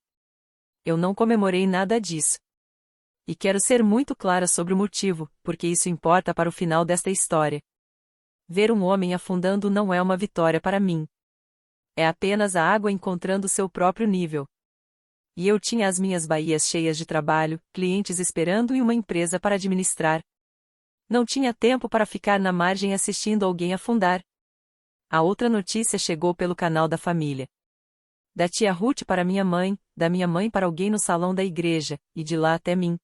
Eu não comemorei nada disso. E quero ser muito clara sobre o motivo, porque isso importa para o final desta história. Ver um homem afundando não é uma vitória para mim. É apenas a água encontrando seu próprio nível. E eu tinha as minhas baías cheias de trabalho, clientes esperando e uma empresa para administrar. Não tinha tempo para ficar na margem assistindo alguém afundar. A outra notícia chegou pelo canal da família. Da tia Ruth para minha mãe, da minha mãe para alguém no salão da igreja, e de lá até mim.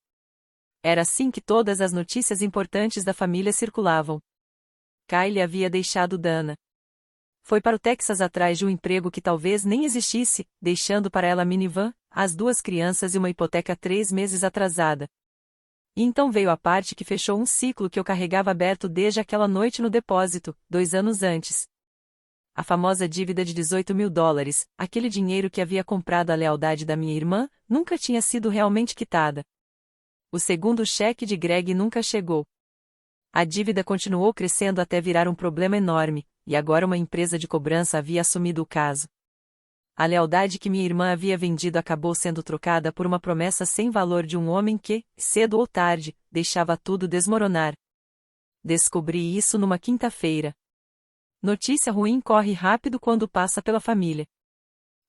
Era assim que todas as notícias importantes da família circulavam. Kylie havia deixado Dana. Foi para o Texas atrás de um emprego que talvez nem existisse, deixando para ela a minivan, as 2 crianças e uma hipoteca 3 meses atrasada. E então veio a parte que fechou um ciclo que eu carregava aberto desde aquela noite no depósito, 2 anos antes. A famosa dívida de $18.000, aquele dinheiro que havia comprado a lealdade da minha irmã, nunca tinha sido realmente quitada. O segundo cheque de Greg nunca chegou. A dívida continuou crescendo até virar um problema enorme, e agora uma empresa de cobrança havia assumido o caso. A lealdade que minha irmã havia vendido acabou sendo trocada por uma promessa sem valor de um homem que, cedo ou tarde, deixava tudo desmoronar. Descobri isso numa quinta-feira. Notícia ruim corre rápido quando passa pela família.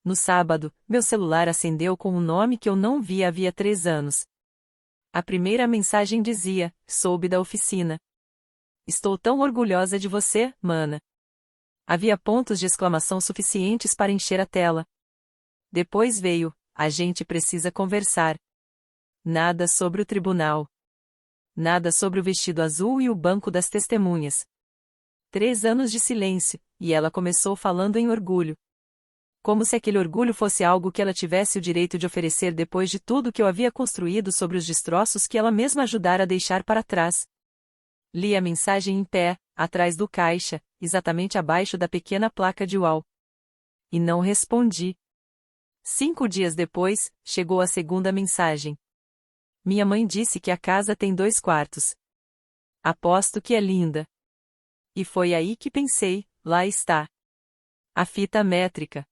No sábado, meu celular acendeu com um nome que eu não via havia 3 anos. A primeira mensagem dizia: soube da oficina. Estou tão orgulhosa de você, mana. Havia pontos de exclamação suficientes para encher a tela. Depois veio: a gente precisa conversar. Nada sobre o tribunal. Nada sobre o vestido azul e o banco das testemunhas. 3 anos de silêncio, e ela começou falando em orgulho. Como se aquele orgulho fosse algo que ela tivesse o direito de oferecer depois de tudo que eu havia construído sobre os destroços que ela mesma ajudara a deixar para trás. Li a mensagem em pé, atrás do caixa, exatamente abaixo da pequena placa de UAU. E não respondi. 5 dias depois, chegou a segunda mensagem. Minha mãe disse que a casa tem 2 quartos. Aposto que é linda. E foi aí que pensei: lá está. A fita métrica.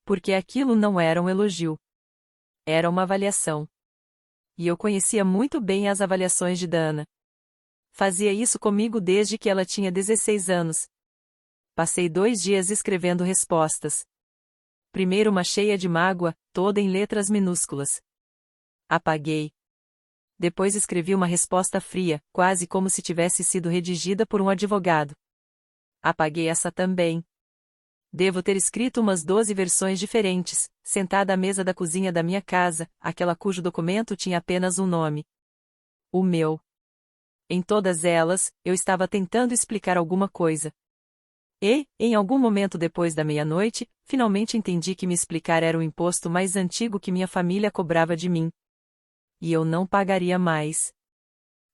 Porque aquilo não era um elogio. Era uma avaliação. E eu conhecia muito bem as avaliações de Dana. Fazia isso comigo desde que ela tinha 16 anos. Passei 2 dias escrevendo respostas. Primeiro uma cheia de mágoa, toda em letras minúsculas. Apaguei. Depois escrevi uma resposta fria, quase como se tivesse sido redigida por um advogado. Apaguei essa também. Devo ter escrito umas 12 versões diferentes, sentada à mesa da cozinha da minha casa, aquela cujo documento tinha apenas um nome. O meu. Em todas elas, eu estava tentando explicar alguma coisa. E, em algum momento depois da meia-noite, finalmente entendi que me explicar era o imposto mais antigo que minha família cobrava de mim. E eu não pagaria mais.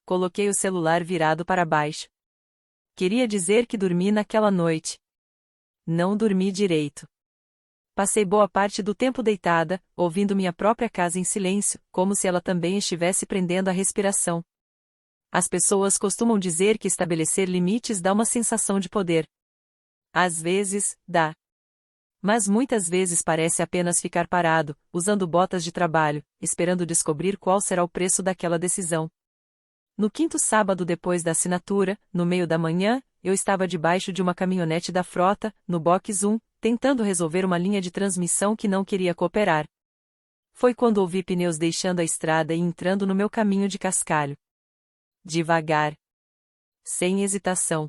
Coloquei o celular virado para baixo. Queria dizer que dormi naquela noite. Não dormi direito. Passei boa parte do tempo deitada, ouvindo minha própria casa em silêncio, como se ela também estivesse prendendo a respiração. As pessoas costumam dizer que estabelecer limites dá uma sensação de poder. Às vezes, dá. Mas muitas vezes parece apenas ficar parado, usando botas de trabalho, esperando descobrir qual será o preço daquela decisão. No quinto sábado depois da assinatura, no meio da manhã, eu estava debaixo de uma caminhonete da frota, no box 1, tentando resolver uma linha de transmissão que não queria cooperar. Foi quando ouvi pneus deixando a estrada e entrando no meu caminho de cascalho. Devagar. Sem hesitação.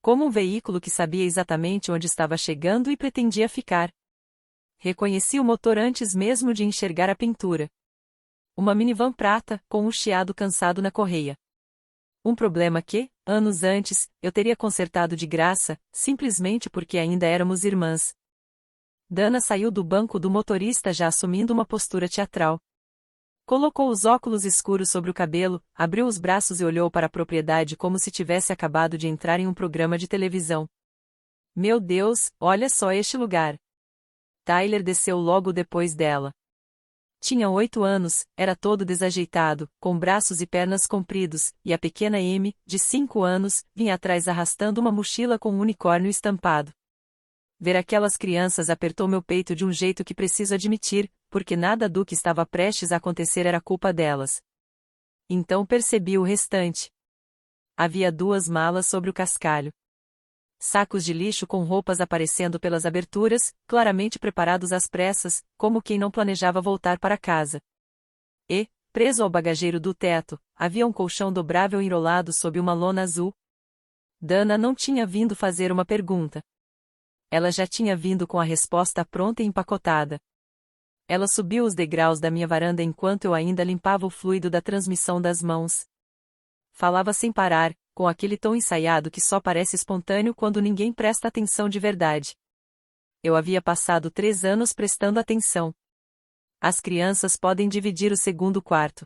Como um veículo que sabia exatamente onde estava chegando e pretendia ficar. Reconheci o motor antes mesmo de enxergar a pintura. Uma minivan prata, com um chiado cansado na correia. Um problema que, anos antes, eu teria consertado de graça, simplesmente porque ainda éramos irmãs. Dana saiu do banco do motorista já assumindo uma postura teatral. Colocou os óculos escuros sobre o cabelo, abriu os braços e olhou para a propriedade como se tivesse acabado de entrar em um programa de televisão. Meu Deus, olha só este lugar. Tyler desceu logo depois dela. Tinha 8 anos, era todo desajeitado, com braços e pernas compridos, e a pequena Amy, de 5 anos, vinha atrás arrastando uma mochila com um unicórnio estampado. Ver aquelas crianças apertou meu peito de um jeito que preciso admitir, porque nada do que estava prestes a acontecer era culpa delas. Então percebi o restante. Havia 2 malas sobre o cascalho. Sacos de lixo com roupas aparecendo pelas aberturas, claramente preparados às pressas, como quem não planejava voltar para casa. E, preso ao bagageiro do teto, havia um colchão dobrável enrolado sob uma lona azul. Dana não tinha vindo fazer uma pergunta. Ela já tinha vindo com a resposta pronta e empacotada. Ela subiu os degraus da minha varanda enquanto eu ainda limpava o fluido da transmissão das mãos. Falava sem parar, com aquele tom ensaiado que só parece espontâneo quando ninguém presta atenção de verdade. Eu havia passado 3 anos prestando atenção. As crianças podem dividir o segundo quarto.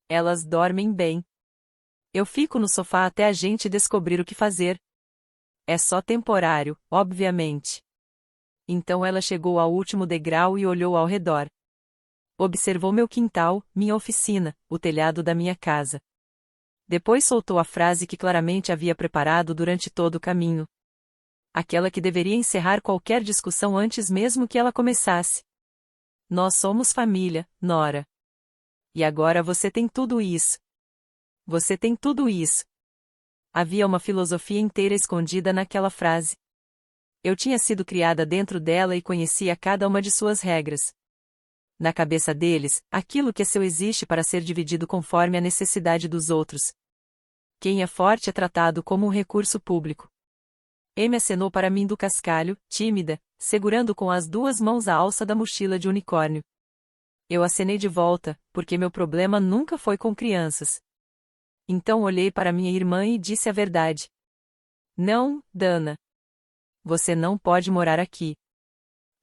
Elas dormem bem. Eu fico no sofá até a gente descobrir o que fazer. É só temporário, obviamente. Então ela chegou ao último degrau e olhou ao redor. Observou meu quintal, minha oficina, o telhado da minha casa. Depois soltou a frase que claramente havia preparado durante todo o caminho. Aquela que deveria encerrar qualquer discussão antes mesmo que ela começasse. Nós somos família, Nora. E agora você tem tudo isso. Você tem tudo isso. Havia uma filosofia inteira escondida naquela frase. Eu tinha sido criada dentro dela e conhecia cada uma de suas regras. Na cabeça deles, aquilo que é seu existe para ser dividido conforme a necessidade dos outros. Quem é forte é tratado como um recurso público. Amy acenou para mim do cascalho, tímida, segurando com as 2 mãos a alça da mochila de unicórnio. Eu acenei de volta, porque meu problema nunca foi com crianças. Então olhei para minha irmã e disse a verdade. Não, Dana. Você não pode morar aqui.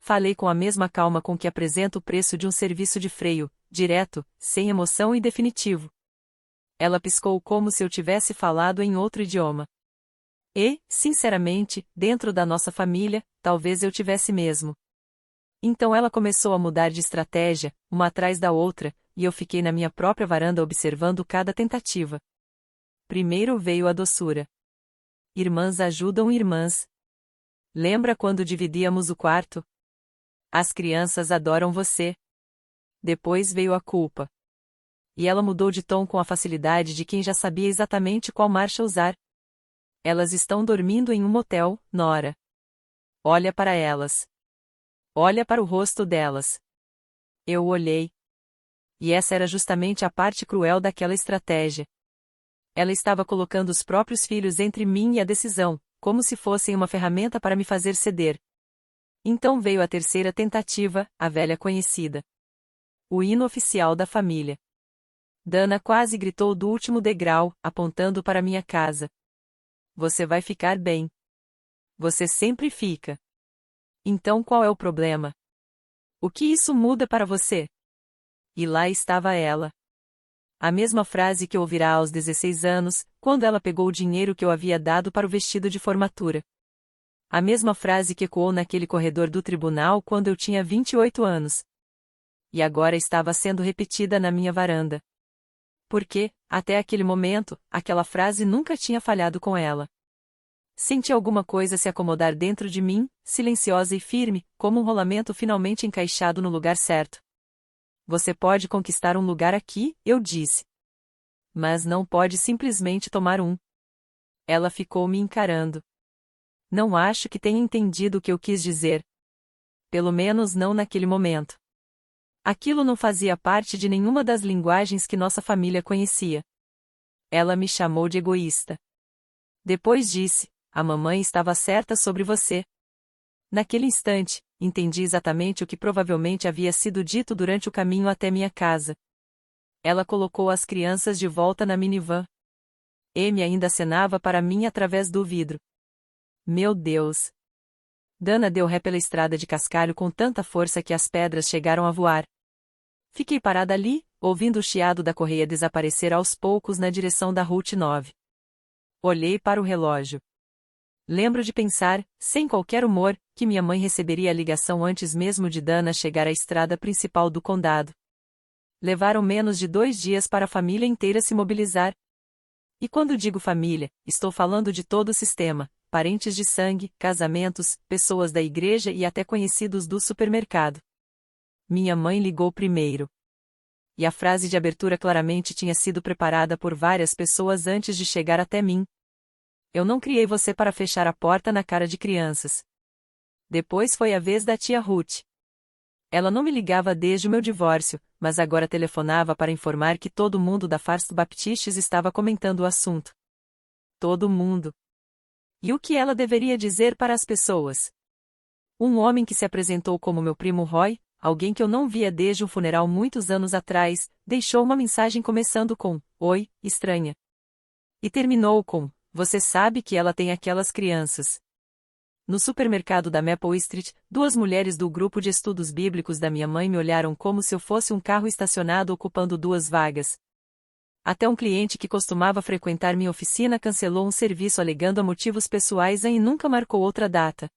Falei com a mesma calma com que apresento o preço de um serviço de freio, direto, sem emoção e definitivo. Ela piscou como se eu tivesse falado em outro idioma. E, sinceramente, dentro da nossa família, talvez eu tivesse mesmo. Então ela começou a mudar de estratégia, uma atrás da outra, e eu fiquei na minha própria varanda observando cada tentativa. Primeiro veio a doçura. Irmãs ajudam irmãs. Lembra quando dividíamos o quarto? As crianças adoram você. Depois veio a culpa. E ela mudou de tom com a facilidade de quem já sabia exatamente qual marcha usar. Elas estão dormindo em um motel, Nora. Olha para elas. Olha para o rosto delas. Eu olhei. E essa era justamente a parte cruel daquela estratégia. Ela estava colocando os próprios filhos entre mim e a decisão, como se fossem uma ferramenta para me fazer ceder. Então veio a terceira tentativa, a velha conhecida. O hino oficial da família. Dana quase gritou do último degrau, apontando para minha casa. Você vai ficar bem. Você sempre fica. Então qual é o problema? O que isso muda para você? E lá estava ela. A mesma frase que ouvirá aos 16 anos, quando ela pegou o dinheiro que eu havia dado para o vestido de formatura. A mesma frase que ecoou naquele corredor do tribunal quando eu tinha 28 anos. E agora estava sendo repetida na minha varanda. Porque, até aquele momento, aquela frase nunca tinha falhado com ela. Senti alguma coisa se acomodar dentro de mim, silenciosa e firme, como um rolamento finalmente encaixado no lugar certo. Você pode conquistar um lugar aqui, eu disse. Mas não pode simplesmente tomar um. Ela ficou me encarando. Não acho que tenha entendido o que eu quis dizer. Pelo menos não naquele momento. Aquilo não fazia parte de nenhuma das linguagens que nossa família conhecia. Ela me chamou de egoísta. Depois disse, a mamãe estava certa sobre você. Naquele instante, entendi exatamente o que provavelmente havia sido dito durante o caminho até minha casa. Ela colocou as crianças de volta na minivan. Amy ainda acenava para mim através do vidro. Meu Deus! Dana deu ré pela estrada de cascalho com tanta força que as pedras chegaram a voar. Fiquei parada ali, ouvindo o chiado da correia desaparecer aos poucos na direção da Route 9. Olhei para o relógio. Lembro de pensar, sem qualquer humor, que minha mãe receberia a ligação antes mesmo de Dana chegar à estrada principal do condado. Levaram menos de 2 dias para a família inteira se mobilizar. E quando digo família, estou falando de todo o sistema, parentes de sangue, casamentos, pessoas da igreja e até conhecidos do supermercado. Minha mãe ligou primeiro. E a frase de abertura claramente tinha sido preparada por várias pessoas antes de chegar até mim. Eu não criei você para fechar a porta na cara de crianças. Depois foi a vez da tia Ruth. Ela não me ligava desde o meu divórcio, mas agora telefonava para informar que todo mundo da First Baptist estava comentando o assunto. Todo mundo. E o que ela deveria dizer para as pessoas? Um homem que se apresentou como meu primo Roy, alguém que eu não via desde um funeral muitos anos atrás, deixou uma mensagem começando com, Oi, estranha. E terminou com, você sabe que ela tem aquelas crianças. No supermercado da Maple Street, 2 mulheres do grupo de estudos bíblicos da minha mãe me olharam como se eu fosse um carro estacionado ocupando 2 vagas. Até um cliente que costumava frequentar minha oficina cancelou um serviço alegando a motivos pessoais e nunca marcou outra data.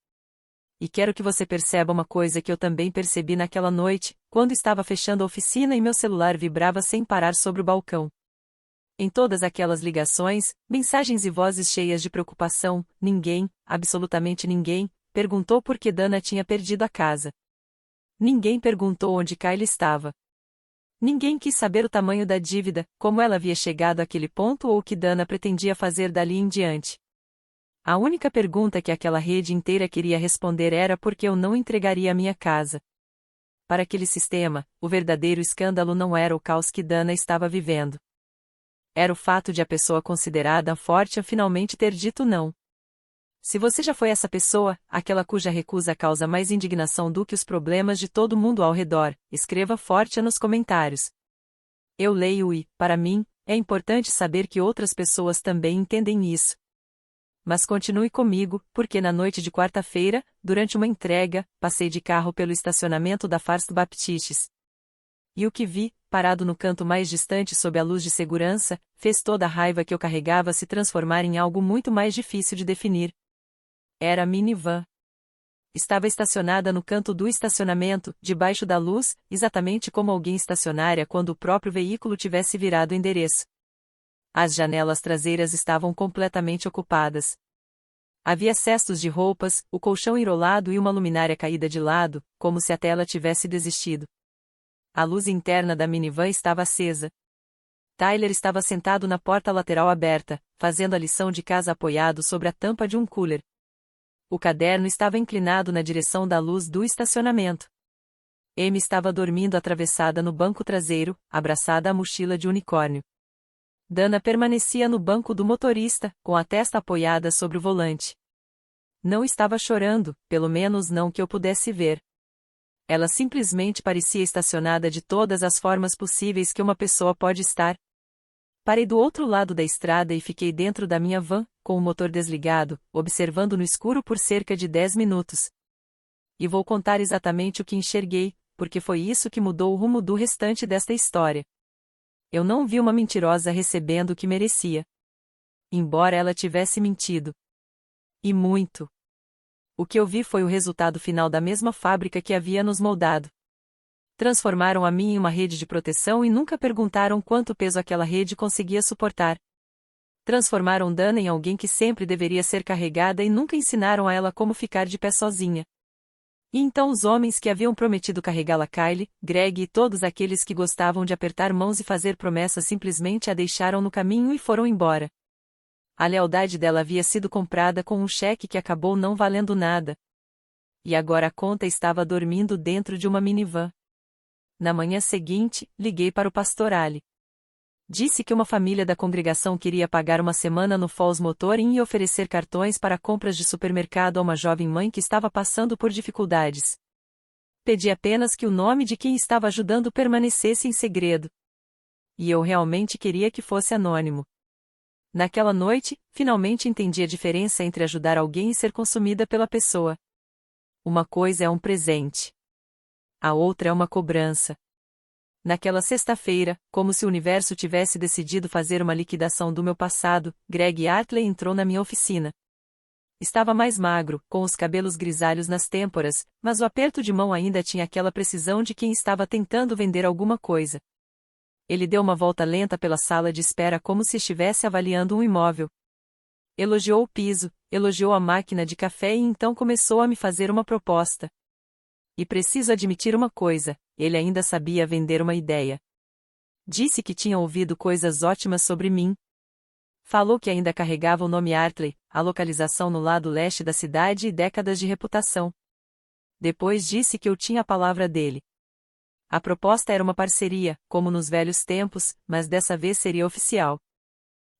E quero que você perceba uma coisa que eu também percebi naquela noite, quando estava fechando a oficina e meu celular vibrava sem parar sobre o balcão. Em todas aquelas ligações, mensagens e vozes cheias de preocupação, ninguém, absolutamente ninguém, perguntou por que Dana tinha perdido a casa. Ninguém perguntou onde Kyle estava. Ninguém quis saber o tamanho da dívida, como ela havia chegado àquele ponto ou o que Dana pretendia fazer dali em diante. A única pergunta que aquela rede inteira queria responder era por que eu não entregaria a minha casa. Para aquele sistema, o verdadeiro escândalo não era o caos que Dana estava vivendo. Era o fato de a pessoa considerada forte finalmente ter dito não. Se você já foi essa pessoa, aquela cuja recusa causa mais indignação do que os problemas de todo mundo ao redor, escreva forte nos comentários. Eu leio e, para mim, é importante saber que outras pessoas também entendem isso. Mas continue comigo, porque na noite de quarta-feira, durante uma entrega, passei de carro pelo estacionamento da First Baptist. E o que vi, parado no canto mais distante sob a luz de segurança, fez toda a raiva que eu carregava se transformar em algo muito mais difícil de definir. Era a minivan. Estava estacionada no canto do estacionamento, debaixo da luz, exatamente como alguém estacionaria quando o próprio veículo tivesse virado o endereço. As janelas traseiras estavam completamente ocupadas. Havia cestos de roupas, o colchão enrolado e uma luminária caída de lado, como se a tela tivesse desistido. A luz interna da minivan estava acesa. Tyler estava sentado na porta lateral aberta, fazendo a lição de casa apoiado sobre a tampa de um cooler. O caderno estava inclinado na direção da luz do estacionamento. Amy estava dormindo atravessada no banco traseiro, abraçada à mochila de unicórnio. Dana permanecia no banco do motorista, com a testa apoiada sobre o volante. Não estava chorando, pelo menos não que eu pudesse ver. Ela simplesmente parecia estacionada de todas as formas possíveis que uma pessoa pode estar. Parei do outro lado da estrada e fiquei dentro da minha van, com o motor desligado, observando no escuro por cerca de 10 minutos. E vou contar exatamente o que enxerguei, porque foi isso que mudou o rumo do restante desta história. Eu não vi uma mentirosa recebendo o que merecia. Embora ela tivesse mentido. E muito. O que eu vi foi o resultado final da mesma fábrica que havia nos moldado. Transformaram a mim em uma rede de proteção e nunca perguntaram quanto peso aquela rede conseguia suportar. Transformaram Dana em alguém que sempre deveria ser carregada e nunca ensinaram a ela como ficar de pé sozinha. E então os homens que haviam prometido carregá-la, Kylie, Greg e todos aqueles que gostavam de apertar mãos e fazer promessas, simplesmente a deixaram no caminho e foram embora. A lealdade dela havia sido comprada com um cheque que acabou não valendo nada. E agora a conta estava dormindo dentro de uma minivan. Na manhã seguinte, liguei para o pastor Ali. Disse que uma família da congregação queria pagar uma semana no Falls Motor Inn e oferecer cartões para compras de supermercado a uma jovem mãe que estava passando por dificuldades. Pedi apenas que o nome de quem estava ajudando permanecesse em segredo. E eu realmente queria que fosse anônimo. Naquela noite, finalmente entendi a diferença entre ajudar alguém e ser consumida pela pessoa. Uma coisa é um presente. A outra é uma cobrança. Naquela sexta-feira, como se o universo tivesse decidido fazer uma liquidação do meu passado, Greg Hartley entrou na minha oficina. Estava mais magro, com os cabelos grisalhos nas têmporas, mas o aperto de mão ainda tinha aquela precisão de quem estava tentando vender alguma coisa. Ele deu uma volta lenta pela sala de espera como se estivesse avaliando um imóvel. Elogiou o piso, elogiou a máquina de café e então começou a me fazer uma proposta. E preciso admitir uma coisa, ele ainda sabia vender uma ideia. Disse que tinha ouvido coisas ótimas sobre mim. Falou que ainda carregava o nome Hartley, a localização no lado leste da cidade e décadas de reputação. Depois disse que eu tinha a palavra dele. A proposta era uma parceria, como nos velhos tempos, mas dessa vez seria oficial.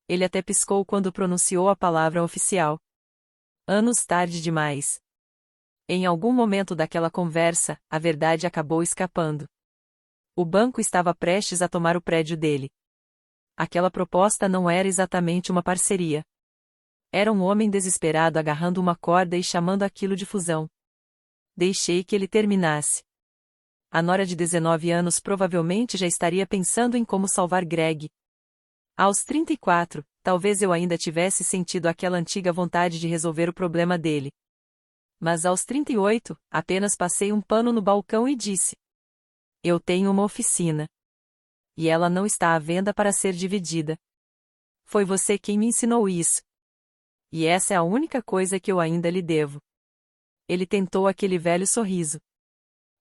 Ele até piscou quando pronunciou a palavra oficial. Anos tarde demais. Em algum momento daquela conversa, a verdade acabou escapando. O banco estava prestes a tomar o prédio dele. Aquela proposta não era exatamente uma parceria. Era um homem desesperado agarrando uma corda e chamando aquilo de fusão. Deixei que ele terminasse. A nora de 19 anos provavelmente já estaria pensando em como salvar Greg. Aos 34, talvez eu ainda tivesse sentido aquela antiga vontade de resolver o problema dele. Mas aos 38, apenas passei um pano no balcão e disse: eu tenho uma oficina. E ela não está à venda para ser dividida. Foi você quem me ensinou isso. E essa é a única coisa que eu ainda lhe devo. Ele tentou aquele velho sorriso.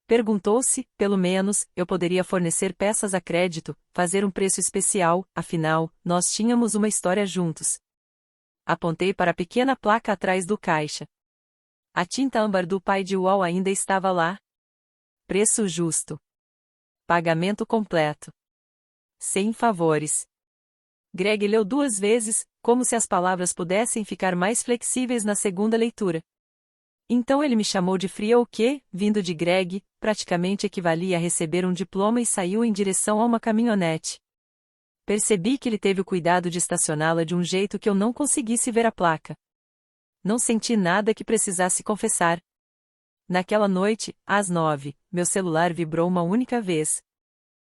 Perguntou se, pelo menos, eu poderia fornecer peças a crédito, fazer um preço especial, afinal, nós tínhamos uma história juntos. Apontei para a pequena placa atrás do caixa. A tinta âmbar do pai de Wall ainda estava lá. Preço justo. Pagamento completo. Sem favores. Greg leu 2 vezes, como se as palavras pudessem ficar mais flexíveis na segunda leitura. Então ele me chamou de fria, o que, vindo de Greg, praticamente equivalia a receber um diploma e saiu em direção a uma caminhonete. Percebi que ele teve o cuidado de estacioná-la de um jeito que eu não conseguisse ver a placa. Não senti nada que precisasse confessar. Naquela noite, às 9, meu celular vibrou uma única vez.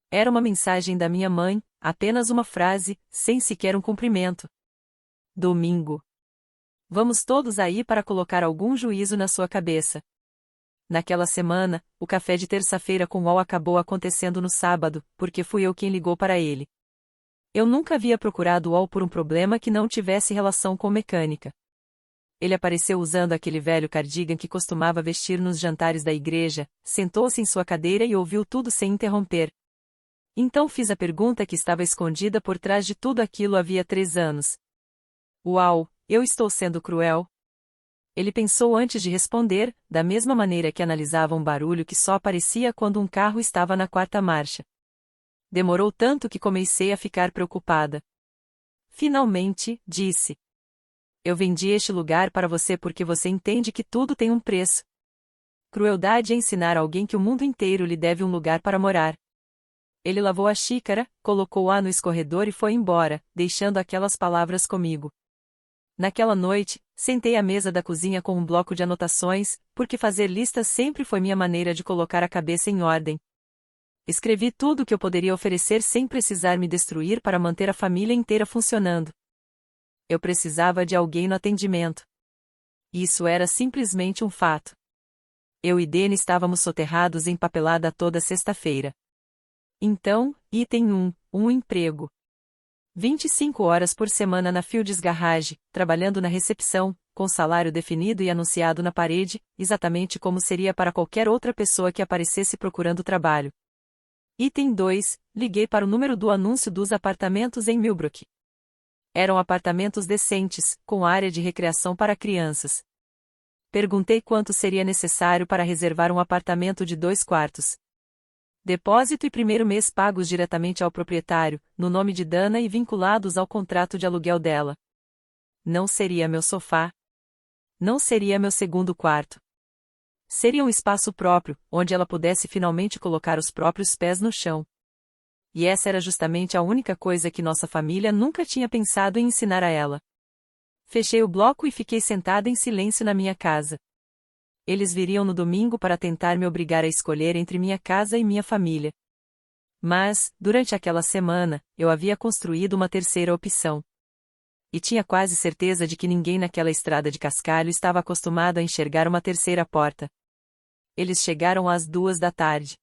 Era uma mensagem da minha mãe, apenas uma frase, sem sequer um cumprimento. Domingo. Vamos todos aí para colocar algum juízo na sua cabeça. Naquela semana, o café de terça-feira com Wall acabou acontecendo no sábado, porque fui eu quem ligou para ele. Eu nunca havia procurado Wall por um problema que não tivesse relação com mecânica. Ele apareceu usando aquele velho cardigan que costumava vestir nos jantares da igreja, sentou-se em sua cadeira e ouviu tudo sem interromper. Então fiz a pergunta que estava escondida por trás de tudo aquilo havia 3 anos. Uau, eu estou sendo cruel? Ele pensou antes de responder, da mesma maneira que analisava um barulho que só aparecia quando um carro estava na 4ª marcha. Demorou tanto que comecei a ficar preocupada. Finalmente, disse. Eu vendi este lugar para você porque você entende que tudo tem um preço. Crueldade é ensinar alguém que o mundo inteiro lhe deve um lugar para morar. Ele lavou a xícara, colocou-a no escorredor e foi embora, deixando aquelas palavras comigo. Naquela noite, sentei à mesa da cozinha com um bloco de anotações, porque fazer listas sempre foi minha maneira de colocar a cabeça em ordem. Escrevi tudo o que eu poderia oferecer sem precisar me destruir para manter a família inteira funcionando. Eu precisava de alguém no atendimento. Isso era simplesmente um fato. Eu e Dene estávamos soterrados em papelada toda sexta-feira. Então, item 1, um emprego. 25 horas por semana na Fields Garage, trabalhando na recepção, com salário definido e anunciado na parede, exatamente como seria para qualquer outra pessoa que aparecesse procurando trabalho. Item 2, liguei para o número do anúncio dos apartamentos em Millbrook. Eram apartamentos decentes, com área de recreação para crianças. Perguntei quanto seria necessário para reservar um apartamento de 2 quartos. Depósito e primeiro mês pagos diretamente ao proprietário, no nome de Dana e vinculados ao contrato de aluguel dela. Não seria meu sofá. Não seria meu segundo quarto. Seria um espaço próprio, onde ela pudesse finalmente colocar os próprios pés no chão. E essa era justamente a única coisa que nossa família nunca tinha pensado em ensinar a ela. Fechei o bloco e fiquei sentada em silêncio na minha casa. Eles viriam no domingo para tentar me obrigar a escolher entre minha casa e minha família. Mas, durante aquela semana, eu havia construído uma terceira opção. E tinha quase certeza de que ninguém naquela estrada de cascalho estava acostumado a enxergar uma terceira porta. Eles chegaram às 2 da tarde.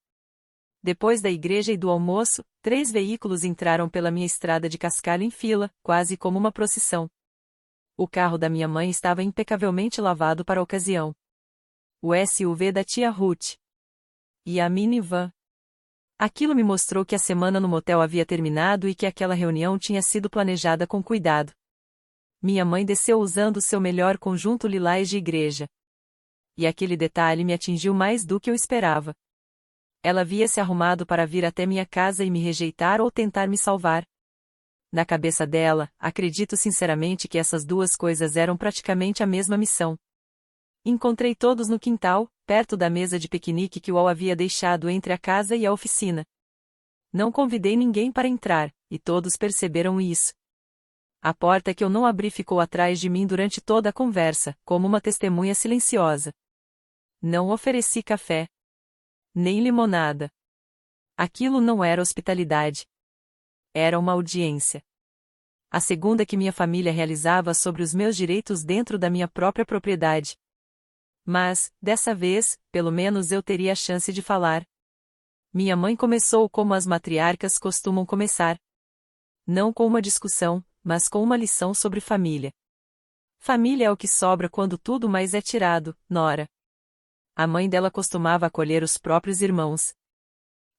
Depois da igreja e do almoço, 3 veículos entraram pela minha estrada de cascalho em fila, quase como uma procissão. O carro da minha mãe estava impecavelmente lavado para a ocasião. O SUV da tia Ruth. E a minivan. Aquilo me mostrou que a semana no motel havia terminado e que aquela reunião tinha sido planejada com cuidado. Minha mãe desceu usando seu melhor conjunto lilás de igreja. E aquele detalhe me atingiu mais do que eu esperava. Ela havia se arrumado para vir até minha casa e me rejeitar ou tentar me salvar. Na cabeça dela, acredito sinceramente que essas duas coisas eram praticamente a mesma missão. Encontrei todos no quintal, perto da mesa de piquenique que Wal havia deixado entre a casa e a oficina. Não convidei ninguém para entrar, e todos perceberam isso. A porta que eu não abri ficou atrás de mim durante toda a conversa, como uma testemunha silenciosa. Não ofereci café. Nem limonada. Aquilo não era hospitalidade. Era uma audiência. A segunda que minha família realizava sobre os meus direitos dentro da minha própria propriedade. Mas, dessa vez, pelo menos eu teria a chance de falar. Minha mãe começou como as matriarcas costumam começar. Não com uma discussão, mas com uma lição sobre família. Família é o que sobra quando tudo mais é tirado, Nora. A mãe dela costumava acolher os próprios irmãos.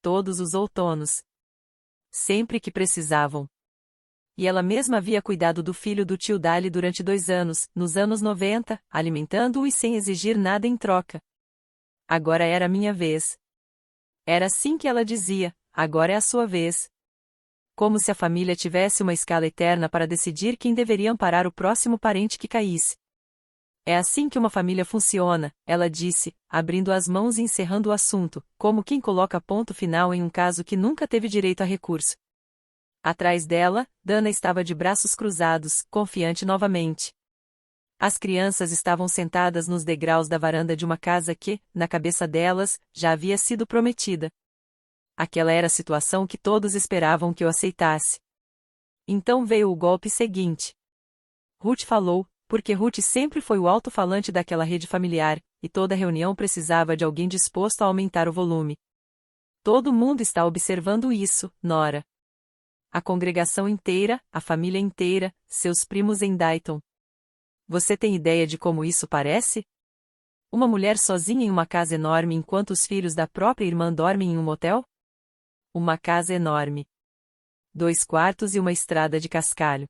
Todos os outonos. Sempre que precisavam. E ela mesma havia cuidado do filho do tio Dali durante 2 anos, nos anos 90, alimentando-o e sem exigir nada em troca. Agora era minha vez. Era assim que ela dizia, agora é a sua vez. Como se a família tivesse uma escala eterna para decidir quem deveria amparar o próximo parente que caísse. É assim que uma família funciona, ela disse, abrindo as mãos e encerrando o assunto, como quem coloca ponto final em um caso que nunca teve direito a recurso. Atrás dela, Dana estava de braços cruzados, confiante novamente. As crianças estavam sentadas nos degraus da varanda de uma casa que, na cabeça delas, já havia sido prometida. Aquela era a situação que todos esperavam que eu aceitasse. Então veio o golpe seguinte. Ruth falou, porque Ruth sempre foi o alto-falante daquela rede familiar, e toda reunião precisava de alguém disposto a aumentar o volume. Todo mundo está observando isso, Nora. A congregação inteira, a família inteira, seus primos em Dayton. Você tem ideia de como isso parece? Uma mulher sozinha em uma casa enorme enquanto os filhos da própria irmã dormem em um motel? Uma casa enorme. 2 quartos e uma estrada de cascalho.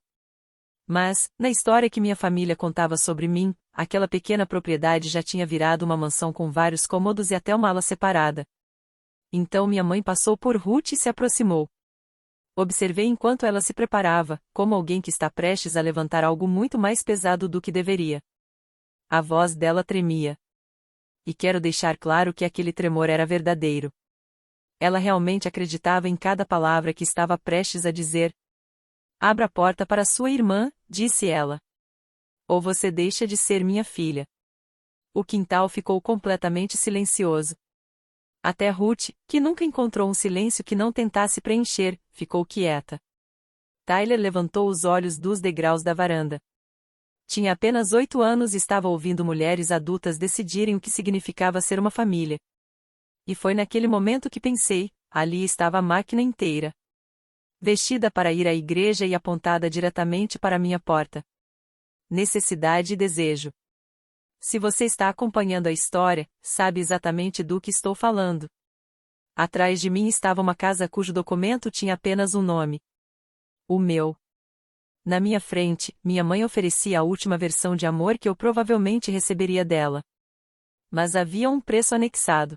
Mas, na história que minha família contava sobre mim, aquela pequena propriedade já tinha virado uma mansão com vários cômodos e até uma ala separada. Então minha mãe passou por Ruth e se aproximou. Observei enquanto ela se preparava, como alguém que está prestes a levantar algo muito mais pesado do que deveria. A voz dela tremia. E quero deixar claro que aquele tremor era verdadeiro. Ela realmente acreditava em cada palavra que estava prestes a dizer. Abra a porta para sua irmã, disse ela. Ou você deixa de ser minha filha. O quintal ficou completamente silencioso. Até Ruth, que nunca encontrou um silêncio que não tentasse preencher, ficou quieta. Tyler levantou os olhos dos degraus da varanda. Tinha apenas 8 anos e estava ouvindo mulheres adultas decidirem o que significava ser uma família. E foi naquele momento que pensei, ali estava a máquina inteira. Vestida para ir à igreja e apontada diretamente para minha porta. Necessidade e desejo. Se você está acompanhando a história, sabe exatamente do que estou falando. Atrás de mim estava uma casa cujo documento tinha apenas um nome. O meu. Na minha frente, minha mãe oferecia a última versão de amor que eu provavelmente receberia dela. Mas havia um preço anexado.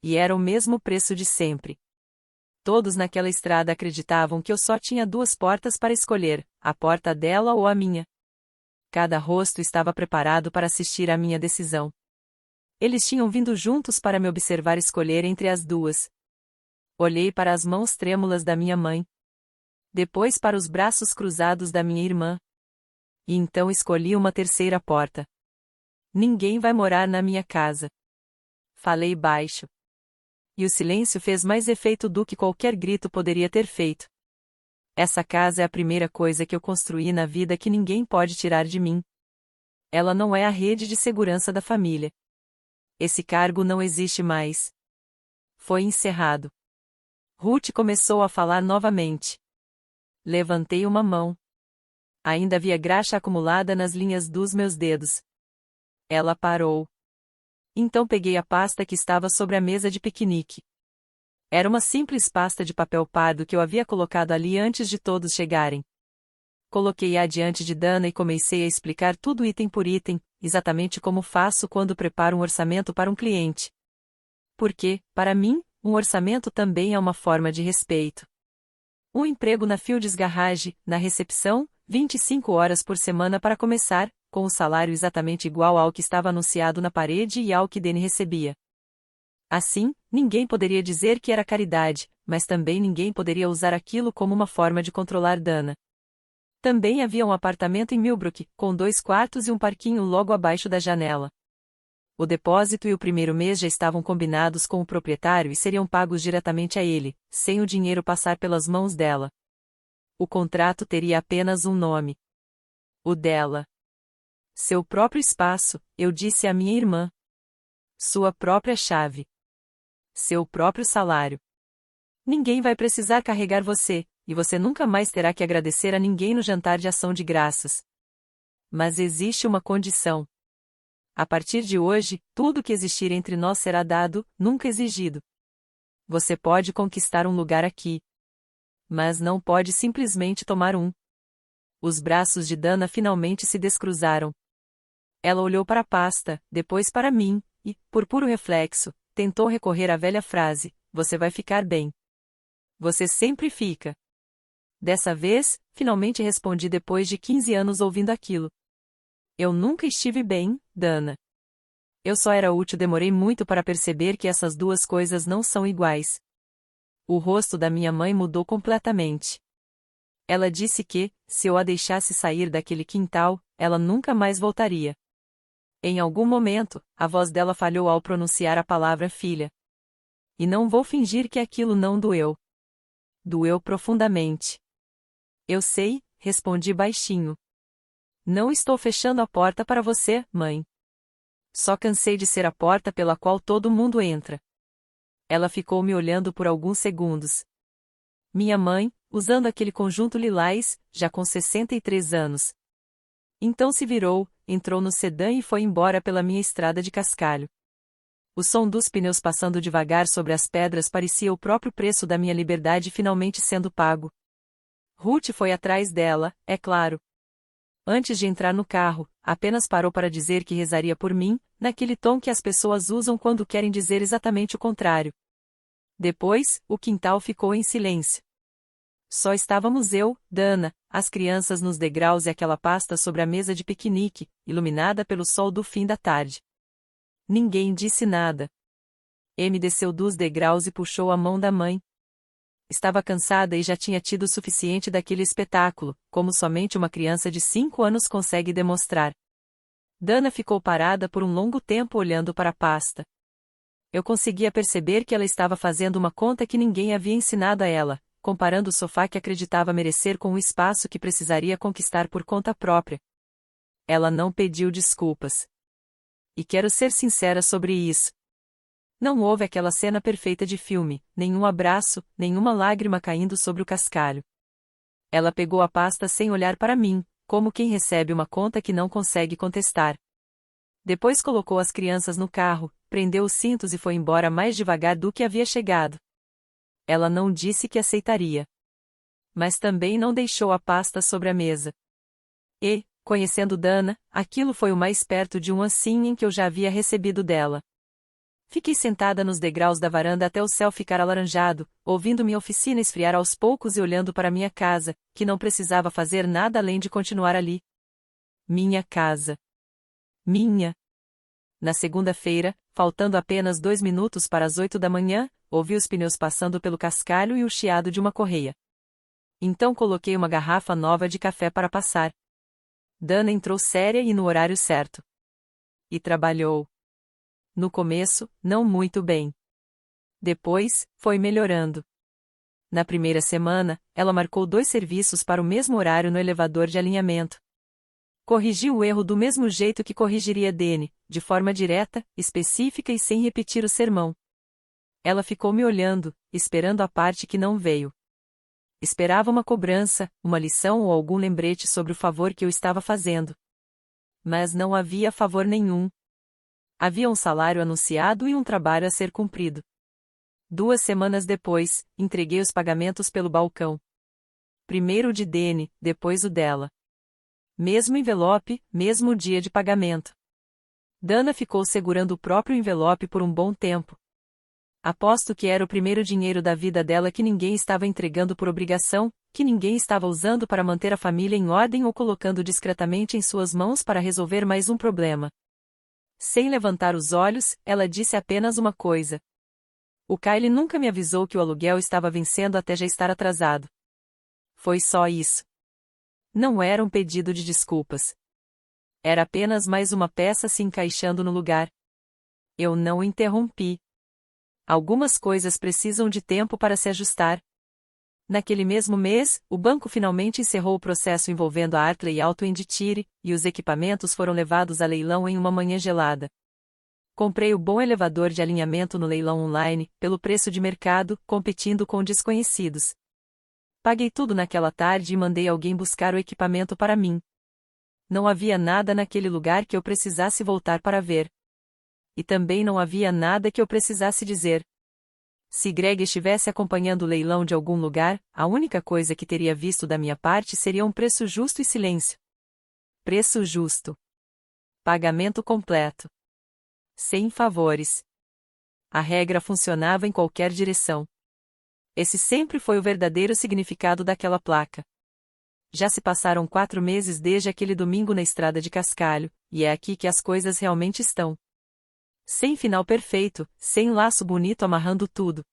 E era o mesmo preço de sempre. Todos naquela estrada acreditavam que eu só tinha 2 portas para escolher, a porta dela ou a minha. Cada rosto estava preparado para assistir à minha decisão. Eles tinham vindo juntos para me observar escolher entre as 2. Olhei para as mãos trêmulas da minha mãe. Depois para os braços cruzados da minha irmã. E então escolhi uma terceira porta. Ninguém vai morar na minha casa. Falei baixo. E o silêncio fez mais efeito do que qualquer grito poderia ter feito. Essa casa é a primeira coisa que eu construí na vida que ninguém pode tirar de mim. Ela não é a rede de segurança da família. Esse cargo não existe mais. Foi encerrado. Ruth começou a falar novamente. Levantei uma mão. Ainda havia graxa acumulada nas linhas dos meus dedos. Ela parou. Então peguei a pasta que estava sobre a mesa de piquenique. Era uma simples pasta de papel pardo que eu havia colocado ali antes de todos chegarem. Coloquei-a diante de Dana e comecei a explicar tudo item por item, exatamente como faço quando preparo um orçamento para um cliente. Porque, para mim, um orçamento também é uma forma de respeito. Um emprego na Fields Garage, na recepção, 25 horas por semana para começar, com o salário exatamente igual ao que estava anunciado na parede e ao que Danny recebia. Assim, ninguém poderia dizer que era caridade, mas também ninguém poderia usar aquilo como uma forma de controlar Dana. Também havia um apartamento em Millbrook, com 2 quartos e um parquinho logo abaixo da janela. O depósito e o primeiro mês já estavam combinados com o proprietário e seriam pagos diretamente a ele, sem o dinheiro passar pelas mãos dela. O contrato teria apenas um nome. O dela. Seu próprio espaço, eu disse à minha irmã. Sua própria chave. Seu próprio salário. Ninguém vai precisar carregar você, e você nunca mais terá que agradecer a ninguém no jantar de ação de graças. Mas existe uma condição. A partir de hoje, tudo que existir entre nós será dado, nunca exigido. Você pode conquistar um lugar aqui. Mas não pode simplesmente tomar um. Os braços de Dana finalmente se descruzaram. Ela olhou para a pasta, depois para mim, e, por puro reflexo, tentou recorrer à velha frase, você vai ficar bem. Você sempre fica. Dessa vez, finalmente respondi depois de 15 anos ouvindo aquilo. Eu nunca estive bem, Dana. Eu só era útil, demorei muito para perceber que essas 2 coisas não são iguais. O rosto da minha mãe mudou completamente. Ela disse que, se eu a deixasse sair daquele quintal, ela nunca mais voltaria. Em algum momento, a voz dela falhou ao pronunciar a palavra filha. E não vou fingir que aquilo não doeu. Doeu profundamente. Eu sei, respondi baixinho. Não estou fechando a porta para você, mãe. Só cansei de ser a porta pela qual todo mundo entra. Ela ficou me olhando por alguns segundos. Minha mãe, usando aquele conjunto lilás, já com 63 anos. Então se virou, entrou no sedã e foi embora pela minha estrada de cascalho. O som dos pneus passando devagar sobre as pedras parecia o próprio preço da minha liberdade finalmente sendo pago. Ruth foi atrás dela, é claro. Antes de entrar no carro, apenas parou para dizer que rezaria por mim, naquele tom que as pessoas usam quando querem dizer exatamente o contrário. Depois, o quintal ficou em silêncio. Só estávamos eu, Dana, as crianças nos degraus e aquela pasta sobre a mesa de piquenique, iluminada pelo sol do fim da tarde. Ninguém disse nada. Amy desceu dos degraus e puxou a mão da mãe. Estava cansada e já tinha tido o suficiente daquele espetáculo, como somente uma criança de 5 anos consegue demonstrar. Dana ficou parada por um longo tempo olhando para a pasta. Eu conseguia perceber que ela estava fazendo uma conta que ninguém havia ensinado a ela, comparando o sofá que acreditava merecer com o espaço que precisaria conquistar por conta própria. Ela não pediu desculpas. E quero ser sincera sobre isso. Não houve aquela cena perfeita de filme, nenhum abraço, nenhuma lágrima caindo sobre o cascalho. Ela pegou a pasta sem olhar para mim, como quem recebe uma conta que não consegue contestar. Depois colocou as crianças no carro, prendeu os cintos e foi embora mais devagar do que havia chegado. Ela não disse que aceitaria. Mas também não deixou a pasta sobre a mesa. E, conhecendo Dana, aquilo foi o mais perto de um assim em que eu já havia recebido dela. Fiquei sentada nos degraus da varanda até o céu ficar alaranjado, ouvindo minha oficina esfriar aos poucos e olhando para minha casa, que não precisava fazer nada além de continuar ali. Minha casa. Minha. Na segunda-feira, faltando apenas 2 minutos para as 8 da manhã, ouvi os pneus passando pelo cascalho e o chiado de uma correia. Então coloquei uma garrafa nova de café para passar. Dana entrou séria e no horário certo. E trabalhou. No começo, não muito bem. Depois, foi melhorando. Na primeira semana, ela marcou 2 serviços para o mesmo horário no elevador de alinhamento. Corrigiu o erro do mesmo jeito que corrigiria Dene, de forma direta, específica e sem repetir o sermão. Ela ficou me olhando, esperando a parte que não veio. Esperava uma cobrança, uma lição ou algum lembrete sobre o favor que eu estava fazendo. Mas não havia favor nenhum. Havia um salário anunciado e um trabalho a ser cumprido. 2 semanas depois, entreguei os pagamentos pelo balcão. Primeiro o de Dene, depois o dela. Mesmo envelope, mesmo dia de pagamento. Dana ficou segurando o próprio envelope por um bom tempo. Aposto que era o primeiro dinheiro da vida dela que ninguém estava entregando por obrigação, que ninguém estava usando para manter a família em ordem ou colocando discretamente em suas mãos para resolver mais um problema. Sem levantar os olhos, ela disse apenas uma coisa. O Kyle nunca me avisou que o aluguel estava vencendo até já estar atrasado. Foi só isso. Não era um pedido de desculpas. Era apenas mais uma peça se encaixando no lugar. Eu não interrompi. Algumas coisas precisam de tempo para se ajustar. Naquele mesmo mês, o banco finalmente encerrou o processo envolvendo a Artley Auto Tire, e os equipamentos foram levados a leilão em uma manhã gelada. Comprei o bom elevador de alinhamento no leilão online, pelo preço de mercado, competindo com desconhecidos. Paguei tudo naquela tarde e mandei alguém buscar o equipamento para mim. Não havia nada naquele lugar que eu precisasse voltar para ver. E também não havia nada que eu precisasse dizer. Se Greg estivesse acompanhando o leilão de algum lugar, a única coisa que teria visto da minha parte seria um preço justo e silêncio. Preço justo. Pagamento completo. Sem favores. A regra funcionava em qualquer direção. Esse sempre foi o verdadeiro significado daquela placa. Já se passaram 4 meses desde aquele domingo na estrada de Cascalho, e é aqui que as coisas realmente estão. Sem final perfeito, sem laço bonito amarrando tudo.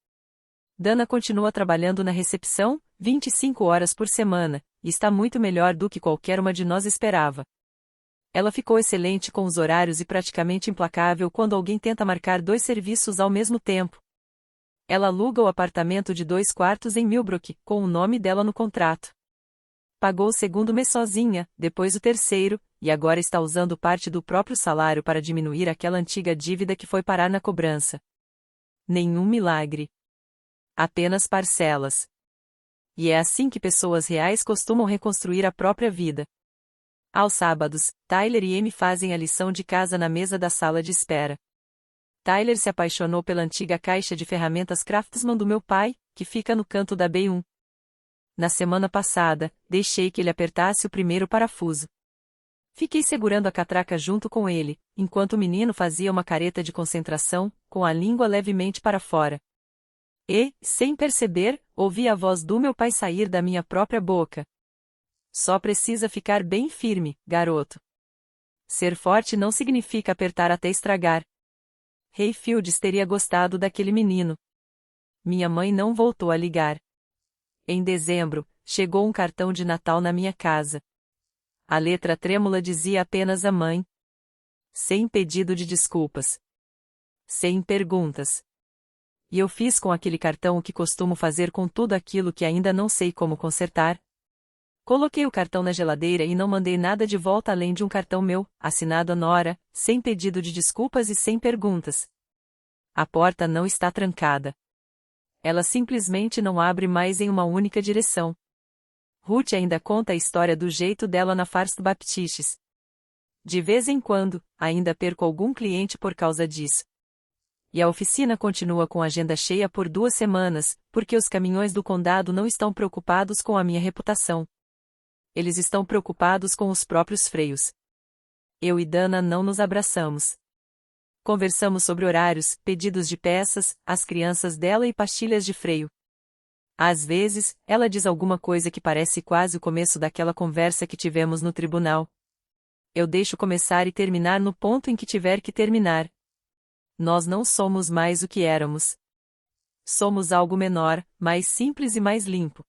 Dana continua trabalhando na recepção, 25 horas por semana, e está muito melhor do que qualquer uma de nós esperava. Ela ficou excelente com os horários e praticamente implacável quando alguém tenta marcar 2 serviços ao mesmo tempo. Ela aluga o apartamento de 2 quartos em Millbrook, com o nome dela no contrato. Pagou o segundo mês sozinha, depois o terceiro, e agora está usando parte do próprio salário para diminuir aquela antiga dívida que foi parar na cobrança. Nenhum milagre. Apenas parcelas. E é assim que pessoas reais costumam reconstruir a própria vida. Aos sábados, Tyler e Amy fazem a lição de casa na mesa da sala de espera. Tyler se apaixonou pela antiga caixa de ferramentas Craftsman do meu pai, que fica no canto da B1. Na semana passada, deixei que ele apertasse o primeiro parafuso. Fiquei segurando a catraca junto com ele, enquanto o menino fazia uma careta de concentração, com a língua levemente para fora. E, sem perceber, ouvi a voz do meu pai sair da minha própria boca. Só precisa ficar bem firme, garoto. Ser forte não significa apertar até estragar. Hayfields teria gostado daquele menino. Minha mãe não voltou a ligar. Em dezembro, chegou um cartão de Natal na minha casa. A letra trêmula dizia apenas a mãe. Sem pedido de desculpas. Sem perguntas. E eu fiz com aquele cartão o que costumo fazer com tudo aquilo que ainda não sei como consertar. Coloquei o cartão na geladeira e não mandei nada de volta além de um cartão meu, assinado a Nora, sem pedido de desculpas e sem perguntas. A porta não está trancada. Ela simplesmente não abre mais em uma única direção. Ruth ainda conta a história do jeito dela na First Baptist. De vez em quando, ainda perco algum cliente por causa disso. E a oficina continua com a agenda cheia por 2 semanas, porque os caminhões do condado não estão preocupados com a minha reputação. Eles estão preocupados com os próprios freios. Eu e Dana não nos abraçamos. Conversamos sobre horários, pedidos de peças, as crianças dela e pastilhas de freio. Às vezes, ela diz alguma coisa que parece quase o começo daquela conversa que tivemos no tribunal. Eu deixo começar e terminar no ponto em que tiver que terminar. Nós não somos mais o que éramos. Somos algo menor, mais simples e mais limpo.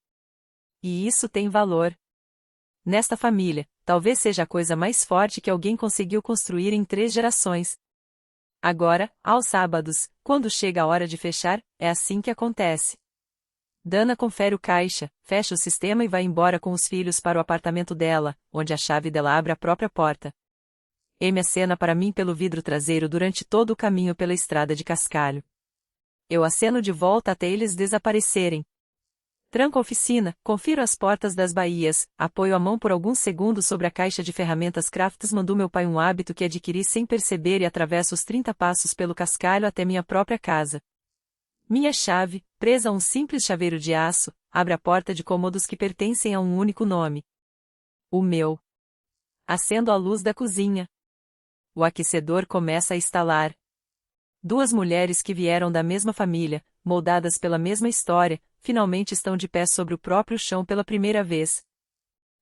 E isso tem valor. Nesta família, talvez seja a coisa mais forte que alguém conseguiu construir em 3 gerações. Agora, aos sábados, quando chega a hora de fechar, é assim que acontece. Dana confere o caixa, fecha o sistema e vai embora com os filhos para o apartamento dela, onde a chave dela abre a própria porta. Amy acena para mim pelo vidro traseiro durante todo o caminho pela estrada de cascalho. Eu aceno de volta até eles desaparecerem. Tranco a oficina, confiro as portas das baías, apoio a mão por alguns segundos sobre a caixa de ferramentas Craftsman do meu pai, um hábito que adquiri sem perceber, e atravesso os 30 passos pelo cascalho até minha própria casa. Minha chave, presa a um simples chaveiro de aço, abre a porta de cômodos que pertencem a um único nome. O meu. Acendo a luz da cozinha. O aquecedor começa a estalar. 2 mulheres que vieram da mesma família, moldadas pela mesma história, finalmente estão de pé sobre o próprio chão pela primeira vez.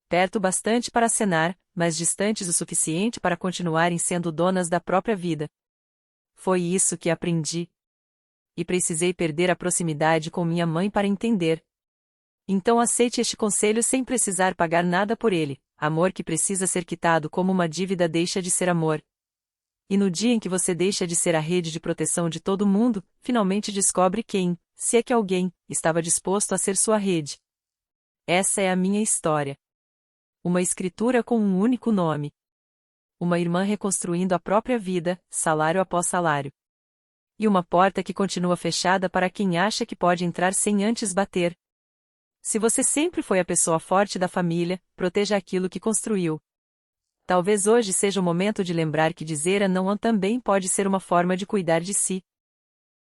Perto bastante para acenar, mas distantes o suficiente para continuarem sendo donas da própria vida. Foi isso que aprendi. E precisei perder a proximidade com minha mãe para entender. Então aceite este conselho sem precisar pagar nada por ele: amor que precisa ser quitado como uma dívida deixa de ser amor. E no dia em que você deixa de ser a rede de proteção de todo mundo, finalmente descobre quem, se é que alguém, estava disposto a ser sua rede. Essa é a minha história. Uma escritura com um único nome. Uma irmã reconstruindo a própria vida, salário após salário. E uma porta que continua fechada para quem acha que pode entrar sem antes bater. Se você sempre foi a pessoa forte da família, proteja aquilo que construiu. Talvez hoje seja o momento de lembrar que dizer a não também pode ser uma forma de cuidar de si.